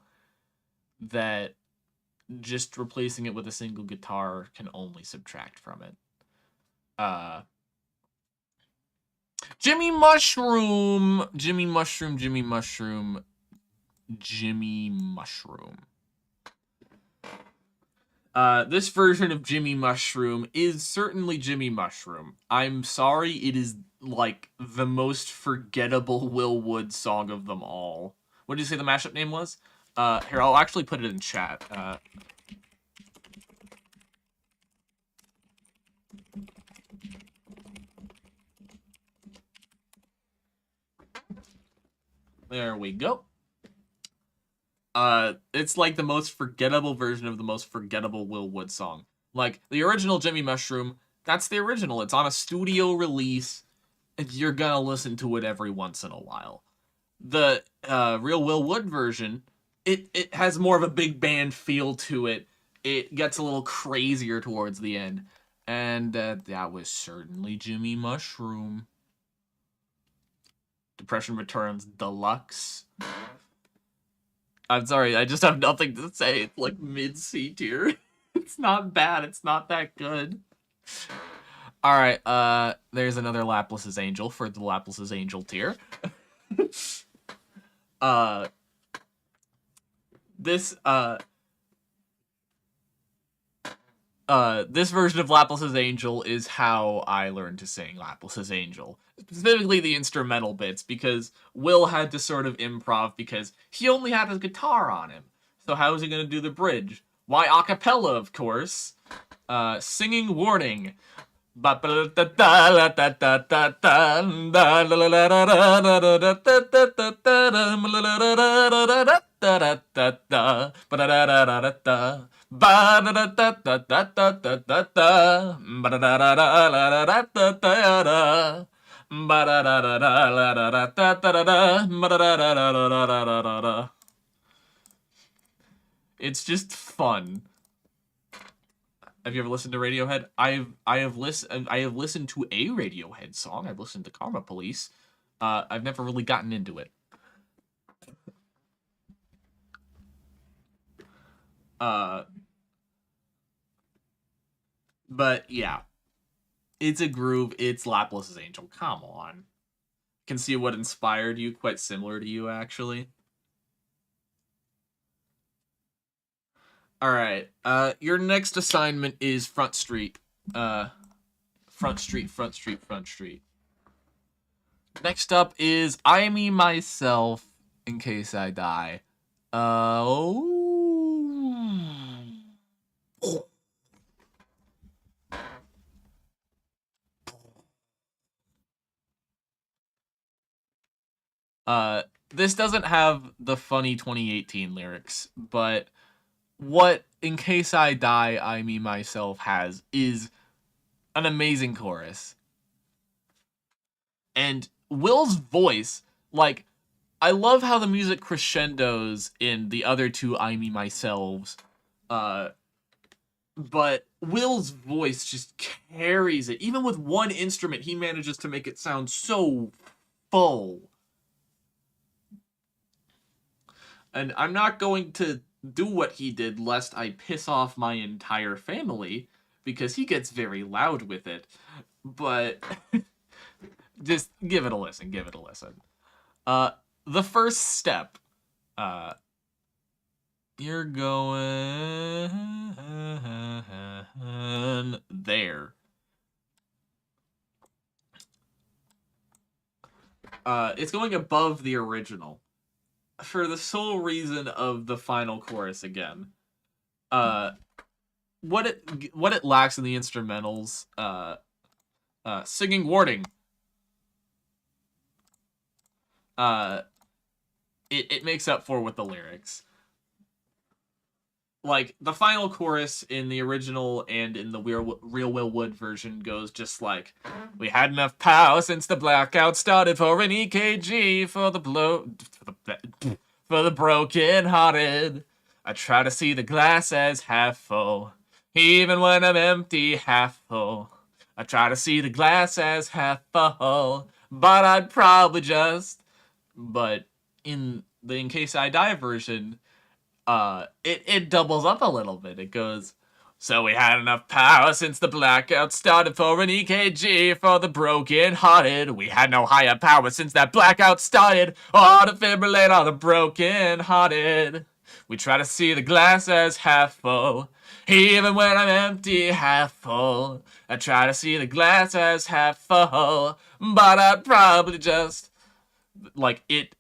that just replacing it with a single guitar can only subtract from it. Jimmy Mushroom. This version of Jimmy Mushroom is certainly Jimmy Mushroom. I'm sorry, it is, like, the most forgettable Will Wood song of them all. What did you say the mashup name was? Here, I'll actually put it in chat. There we go. It's like the most forgettable version of the most forgettable Will Wood song. Like, the original Jimmy Mushroom, that's the original. It's on a studio release, and you're gonna listen to it every once in a while. The real Will Wood version, it has more of a big band feel to it. It gets a little crazier towards the end. And that was certainly Jimmy Mushroom. Depression Returns Deluxe. I'm sorry, I just have nothing to say. It's like mid-C tier. It's not bad, it's not that good. Alright, there's another Laplace's Angel for the Laplace's Angel tier. This version of Laplace's Angel is how I learned to sing Laplace's Angel. Specifically the instrumental bits, because Will had to sort of improv because he only had his guitar on him. So how was he going to do the bridge? Why a cappella, of course. Singing warning. It's just fun. Have you ever listened to Radiohead? I have listened to a Radiohead song. I've listened to Karma Police. I've never really gotten into it. But yeah, it's a groove. It's Laplace's Angel. Come on, can see what inspired you. Quite similar to you, actually. All right. Your next assignment is Front Street. Front Street. Next up is I, Me, Myself, In Case I Die. This doesn't have the funny 2018 lyrics, but what In Case I Die, I, Me, Myself has is an amazing chorus. And Will's voice, like, I love how the music crescendos in the other two I, Me, Myselves. But Will's voice just carries it. Even with one instrument, he manages to make it sound so full. And I'm not going to do what he did lest I piss off my entire family, because he gets very loud with it. But just give it a listen, give it a listen. The first step, you're going there. It's going above the original for the sole reason of the final chorus again. What it lacks in the instrumentals, singing warning. It makes up for with the lyrics. Like, the final chorus in the original and in the Real Will Wood version goes just like, we had enough power since the blackout started for an EKG for the broken hearted. I try to see the glass as half full, even when I'm empty, half full. I try to see the glass as half full, but I'd probably just. But in the In Case I Die version, it doubles up a little bit. It goes, so we had enough power since the blackout started for an EKG for the broken hearted. We had no higher power since that blackout started. Oh, defibrillate all the broken hearted. We try to see the glass as half full, even when I'm empty, half full. I try to see the glass as half full, but I'd probably just, like, it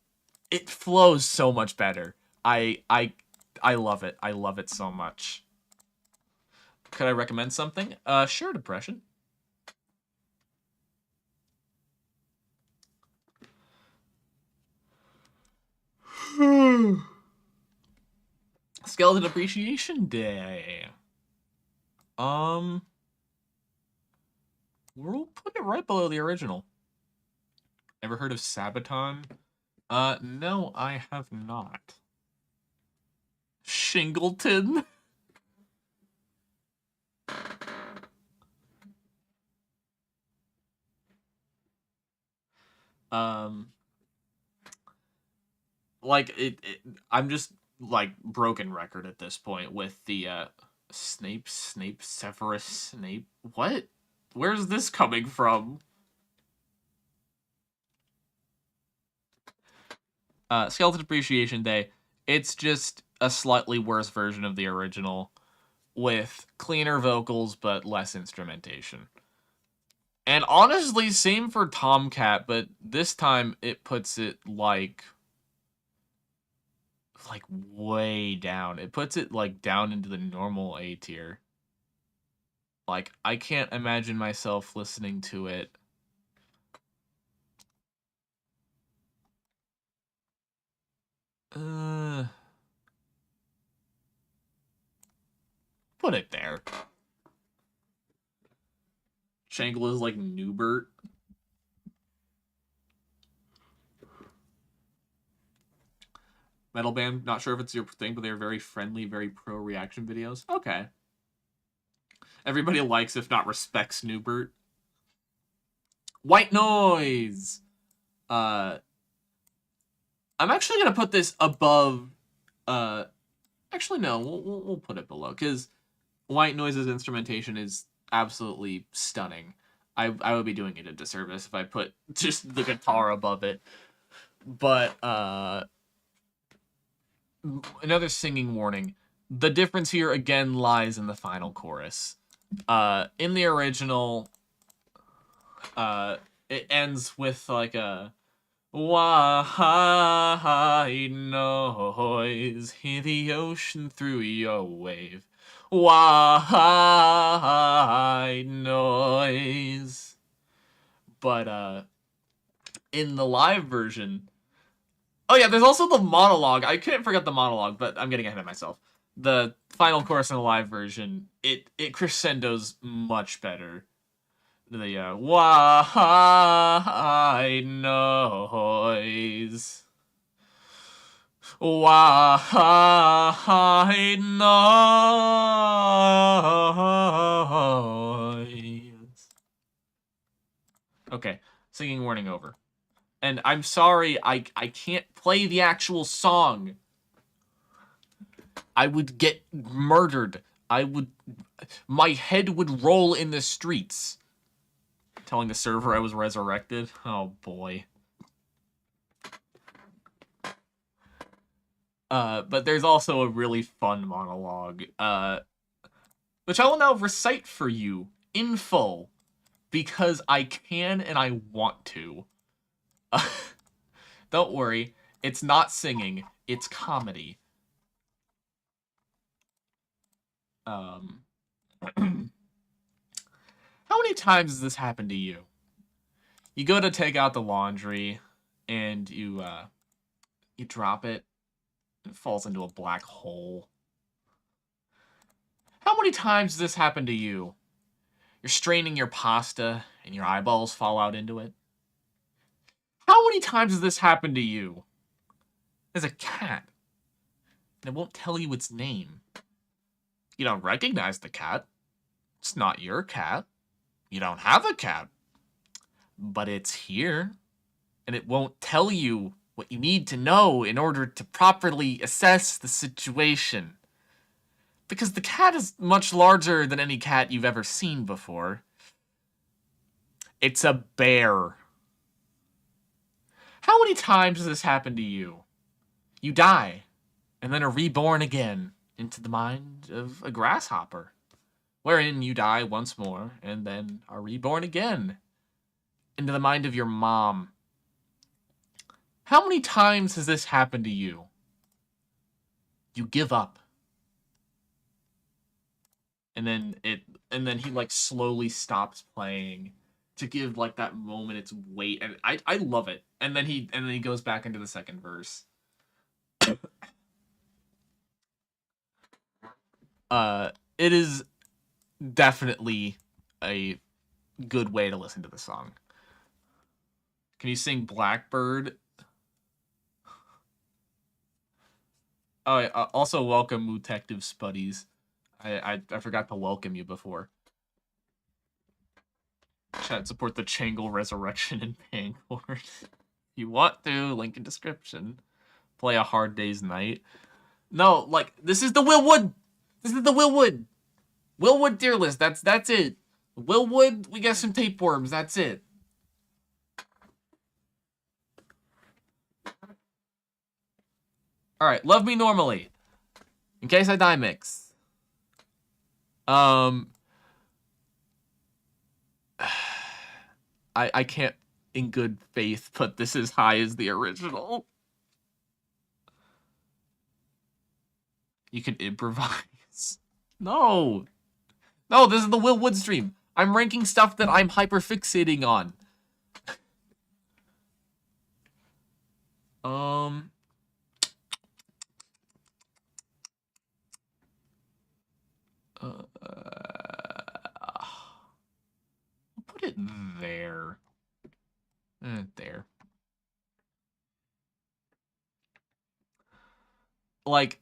flows so much better. I love it. I love it so much. Could I recommend something? Sure, Depression. Skeleton Appreciation Day. We'll put it right below the original. Ever heard of Sabaton? No, I have not. Shingleton? Like, I'm just, like, broken record at this point with the, Snape, Severus Snape. What? Where's this coming from? Skeleton Appreciation Day. It's just a slightly worse version of the original with cleaner vocals but less instrumentation. And honestly, same for Tomcat, but this time it puts it like way down. It puts it like down into the normal A tier. Like, I can't imagine myself listening to it. Put it there. Shangle is like Newbert. Metal band, not sure if it's your thing, but they're very friendly, very pro reaction videos. Okay. Everybody likes, if not respects, Newbert. White Noise! I'm actually gonna put this above, actually no, we'll put it below, because White Noise's instrumentation is absolutely stunning. I would be doing it a disservice if I put just the guitar above it. But, another singing warning. The difference here again lies in the final chorus. In the original, it ends with like a white noise, hear the ocean through your wave. White noise. But in the live version, oh yeah, there's also the monologue. I couldn't forget the monologue, but I'm getting ahead of myself. The final chorus in the live version, it crescendos much better. The white noise. White noise. Okay, singing warning over. And I'm sorry, I can't play the actual song. I would get murdered. My head would roll in the streets. Telling the server I was resurrected. Oh boy. But there's also a really fun monologue, which I will now recite for you in full, because I can and I want to. Don't worry, it's not singing, it's comedy. How many times has this happened to you? You go to take out the laundry, and you drop it. It falls into a black hole. How many times has this happened to you? You're straining your pasta, and your eyeballs fall out into it. How many times has this happened to you? There's a cat, and it won't tell you its name. You don't recognize the cat. It's not your cat. You don't have a cat. But it's here, and it won't tell you what you need to know in order to properly assess the situation. Because the cat is much larger than any cat you've ever seen before. It's a bear. How many times has this happened to you? You die, and then are reborn again into the mind of a grasshopper, wherein you die once more, and then are reborn again into the mind of your mom. How many times has this happened to you? You give up. And then he like slowly stops playing to give like that moment its weight, and I love it. And then he goes back into the second verse. It is definitely a good way to listen to the song. Can you sing Blackbird? Oh, also welcome, Detective Spuddies. I forgot to welcome you before. Chat, support the Changle Resurrection in Pangborn. If you want to, link in description. Play A Hard Day's Night. No, like, this is the Willwood! This is the Willwood! Willwood tier list, that's it. Willwood, we got some tapeworms, that's it. Alright, Love Me Normally. In Case I Die mix. I can't in good faith put this as high as the original. You can improvise. No. No, this is the Will Wood stream. I'm ranking stuff that I'm hyperfixating on. Put it there. There. Like,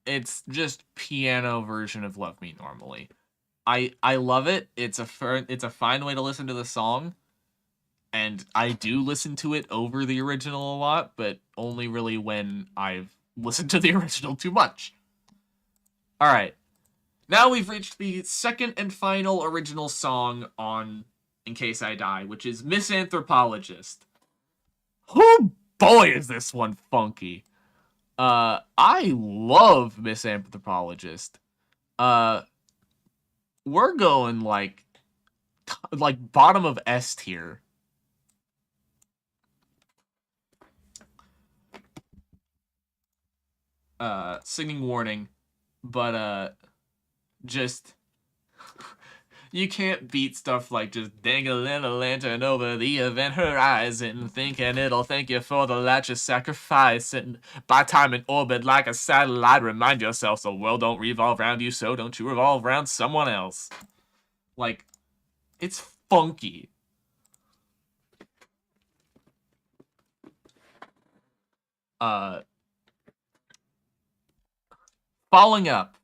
it's just piano version of Love Me Normally. I love it. It's a fine way to listen to the song. And I do listen to it over the original a lot, but only really when I've listened to the original too much. Alright. Now we've reached the second and final original song on In Case I Die, which is Misanthropologist. Oh boy, is this one funky. I love Misanthropologist. We're going like bottom of S tier singing warning, but just you can't beat stuff like just dangling a lantern over the event horizon, thinking it'll thank you for the light you sacrifice. And by time in orbit like a satellite, remind yourself the world don't revolve around you, so don't you revolve around someone else. Like, it's funky. Falling Up.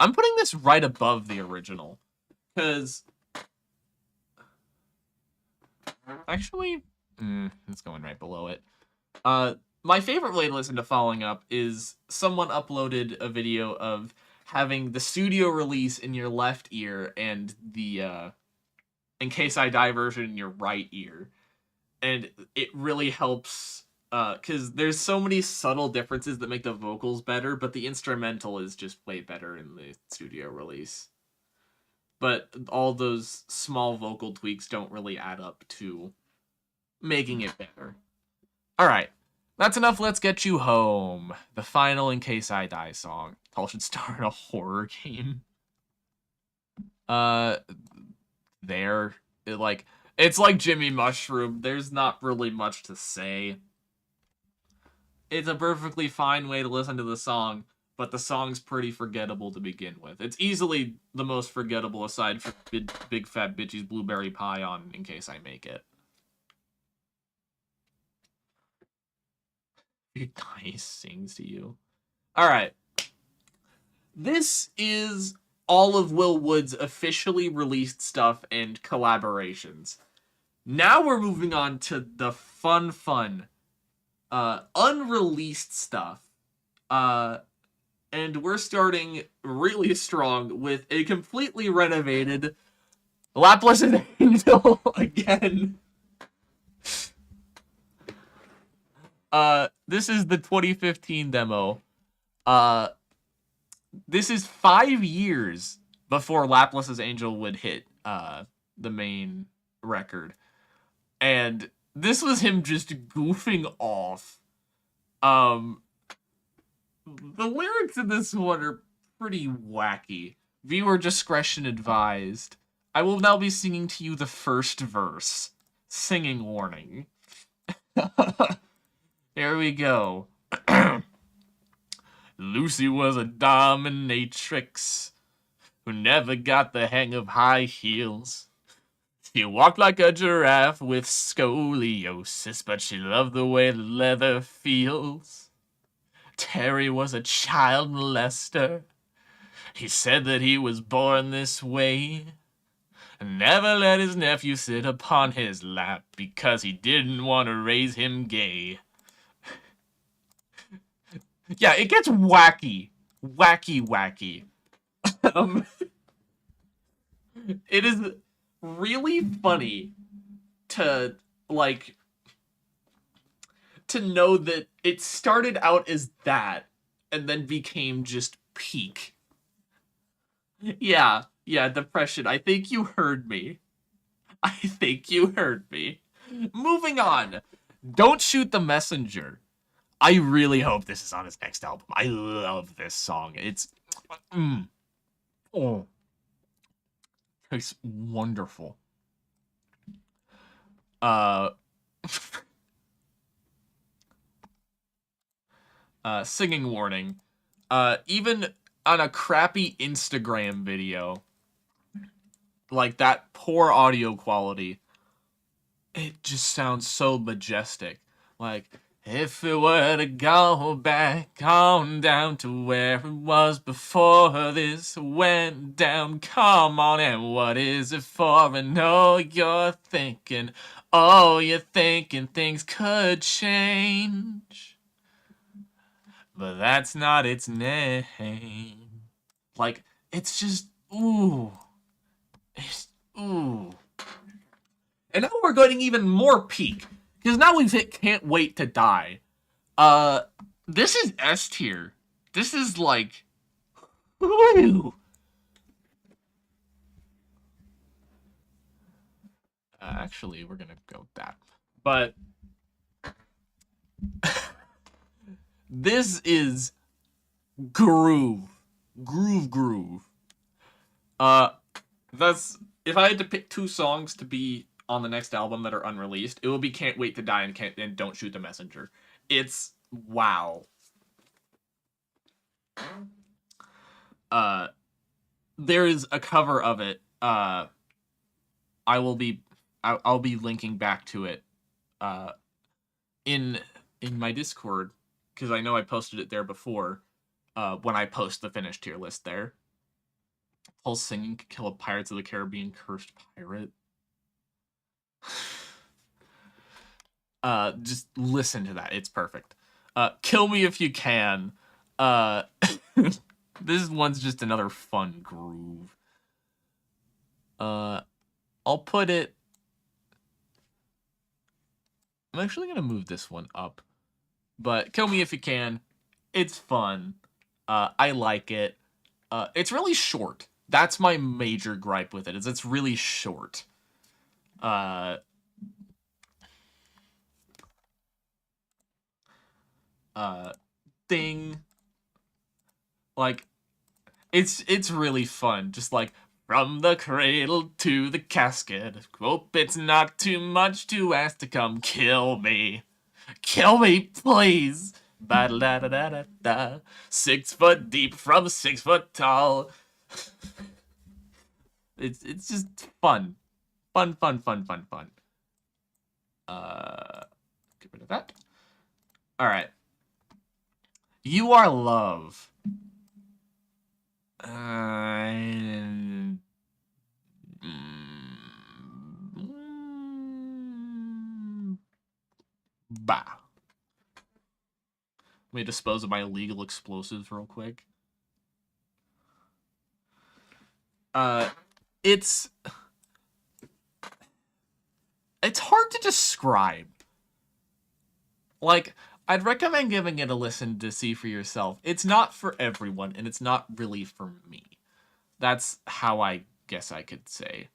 I'm putting this right above the original. Because... Actually... it's going right below it. My favorite way to listen to Falling Up is someone uploaded a video of having the studio release in your left ear and the, In Case I Die version in your right ear. And it really helps, because there's so many subtle differences that make the vocals better, but the instrumental is just way better in the studio release. But all those small vocal tweaks don't really add up to making it better. Alright, that's enough. Let's Get You Home. The final In Case I Die song. Paul should start a horror game. It's like Jimmy Mushroom. There's not really much to say. It's a perfectly fine way to listen to the song, but the song's pretty forgettable to begin with. It's easily the most forgettable aside from Big Fat Bitchy's Blueberry Pie on In Case I Make It. Nice sings to you. Alright. This is all of Will Wood's officially released stuff and collaborations. Now we're moving on to the fun, unreleased stuff. And we're starting really strong with a completely renovated Laplace Angel again. This is the 2015 demo. This is 5 years before Laplace's Angel would hit the main record. And this was him just goofing off. The lyrics in this one are pretty wacky. Viewer discretion advised. I will now be singing to you the first verse. Singing warning. Here we go. Lucy was a dominatrix who never got the hang of high heels. She walked like a giraffe with scoliosis, but she loved the way the leather feels. Terry was a child molester. He said that he was born this way. And never let his nephew sit upon his lap because he didn't want to raise him gay. Yeah, it gets wacky. Wacky. It is really funny to, to know that it started out as that and then became just peak. Yeah, depression. I think you heard me. Moving on. Don't Shoot the Messenger. I really hope this is on his next album. I love this song. It's it's wonderful. Singing warning. Even on a crappy Instagram video, like that poor audio quality, it just sounds so majestic. Like, if it were to go back on down to where it was before this went down, come on, and what is it for? And you're thinking things could change, but that's not its name. Like, it's just, ooh. And now we're getting even more peak. Because now we've hit Can't Wait to Die. This is S tier. This is like... Woo! Actually, we're gonna go with that. But... This is groove. Groove. Uh, that's if I had to pick 2 songs to be on the next album that are unreleased, it would be "Can't Wait to Die" and "Don't Shoot the Messenger." It's wow. Uh, there is a cover of it. I'll be linking back to it. In my Discord, because I know I posted it there before. When I post the finished tier list there. Paul singing could kill a Pirates of the Caribbean cursed pirate. Just listen to that. It's perfect. Kill Me If You Can. This one's just another fun groove. I'll put it... I'm actually going to move this one up. But Kill Me If You Can. It's fun. I like it. It's really short. That's my major gripe with it, is it's really short. Thing. Like, it's really fun. Just like, from the cradle to the casket. Hope it's not too much to ask to come kill me. Kill me, please. Ba-da-da-da-da-da. 6 foot deep from 6 foot tall. It's just fun. Fun. Get rid of that. Alright. You Are Love. Bah. Let me dispose of my illegal explosives real quick. It's hard to describe. Like, I'd recommend giving it a listen to see for yourself. It's not for everyone, and it's not really for me. That's how I guess I could say.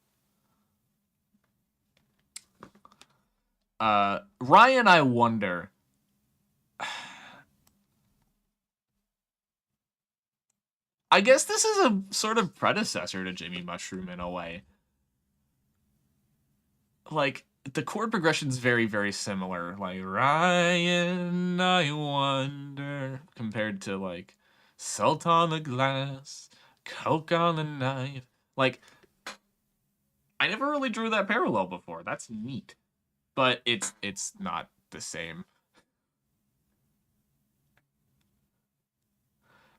Ryan, I Wonder. I guess this is a sort of predecessor to Jimmy Mushroom in a way. Like, the chord progression's very, very similar. Like, Ryan, I Wonder, compared to, like, Salt on the Glass, Coke on the Knife. Like, I never really drew that parallel before. That's neat. But it's not the same.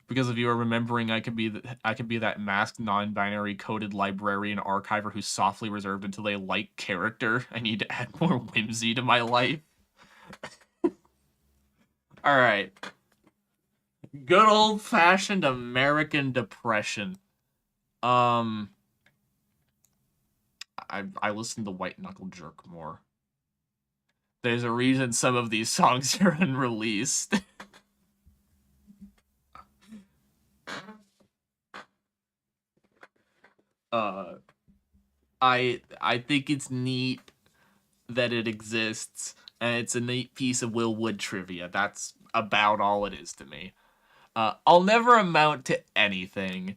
Because if you are remembering, I could be that masked, non-binary coded librarian archiver who's softly reserved until they like character. I need to add more whimsy to my life. All right. Good old-fashioned American Depression. I listen to White Knuckle Jerk more. There's a reason some of these songs are unreleased. I think it's neat that it exists, and it's a neat piece of Will Wood trivia. That's about all it is to me. I'll never amount to anything.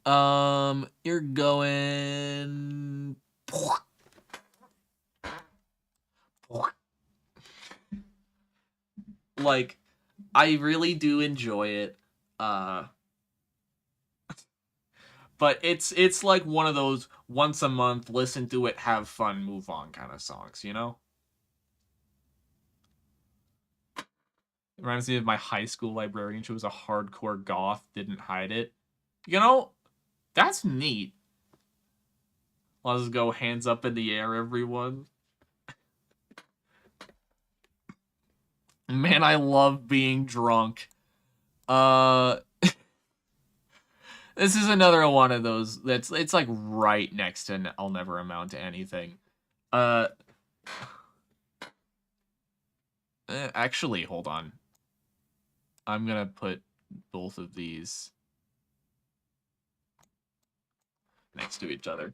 You're going... Like, I really do enjoy it. But it's like one of those once a month, listen to it, have fun, move on kind of songs, you know? It reminds me of my high school librarian. She was a hardcore goth, didn't hide it. You know, that's neat. Let's go hands up in the air, everyone. Man, I love being drunk. This is another one of those it's like right next to I'll Never Amount to Anything. Actually, hold on. I'm gonna put both of these next to each other.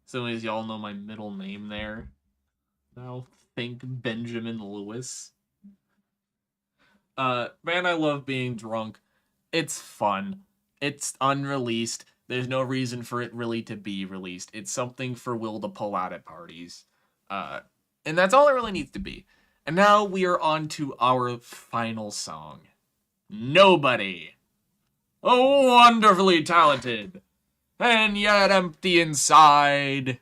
So as y'all know my middle name there. Now think Benjamin Lewis. Man, I love being drunk. It's fun. It's unreleased. There's no reason for it really to be released. It's something for Will to pull out at parties. Uh, and that's all it really needs to be. And now we are on to our final song. Nobody. Oh, wonderfully talented. And yet empty inside.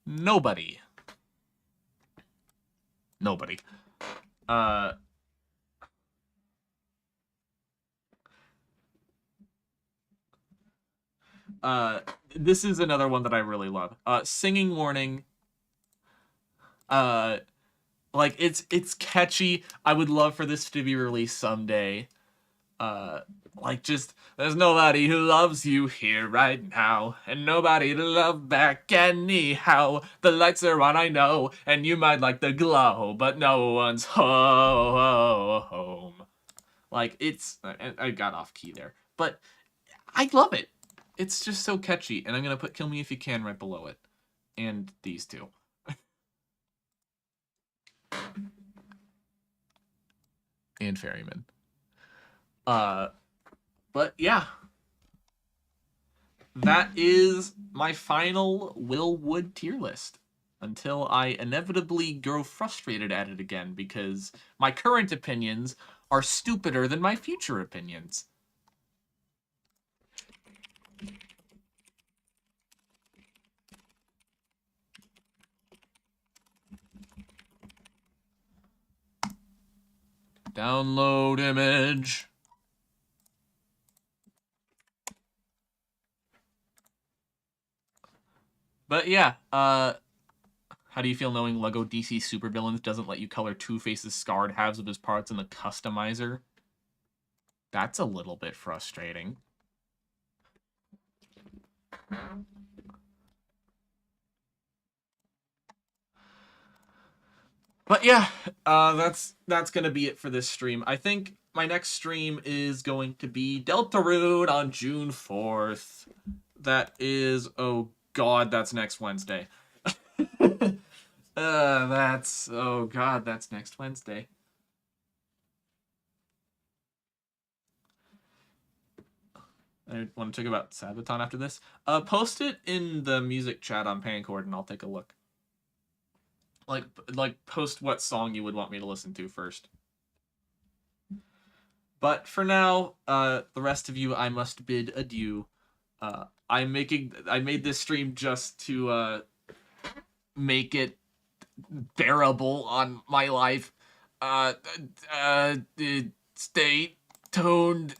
Nobody. Nobody. Uh, uh, this is another one that I really love. Singing Warning. Uh, like it's catchy. I would love for this to be released someday. Uh, like just there's nobody who loves you here right now, and nobody to love back anyhow. The lights are on, I know, and you might like the glow, but no one's home. Like it's I got off key there, but I love it. It's just so catchy, and I'm gonna put "Kill Me If You Can" right below it, and these two. And Ferryman. But yeah, that is my final Will Wood tier list. Until I inevitably grow frustrated at it again because my current opinions are stupider than my future opinions. Download image. But yeah, how do you feel knowing LEGO DC Supervillains doesn't let you color Two-Face's scarred halves of his parts in the customizer? That's a little bit frustrating. But yeah, that's gonna be it for this stream. I think my next stream is going to be Deltarune on June 4th. That is, oh god, that's next Wednesday. Oh god, that's next Wednesday. I want to talk about Sabaton after this. Post it in the music chat on Pancord and I'll take a look. Like post what song you would want me to listen to first. But for now, the rest of you, I must bid adieu. I made this stream just to make it bearable on my life. Stay tuned.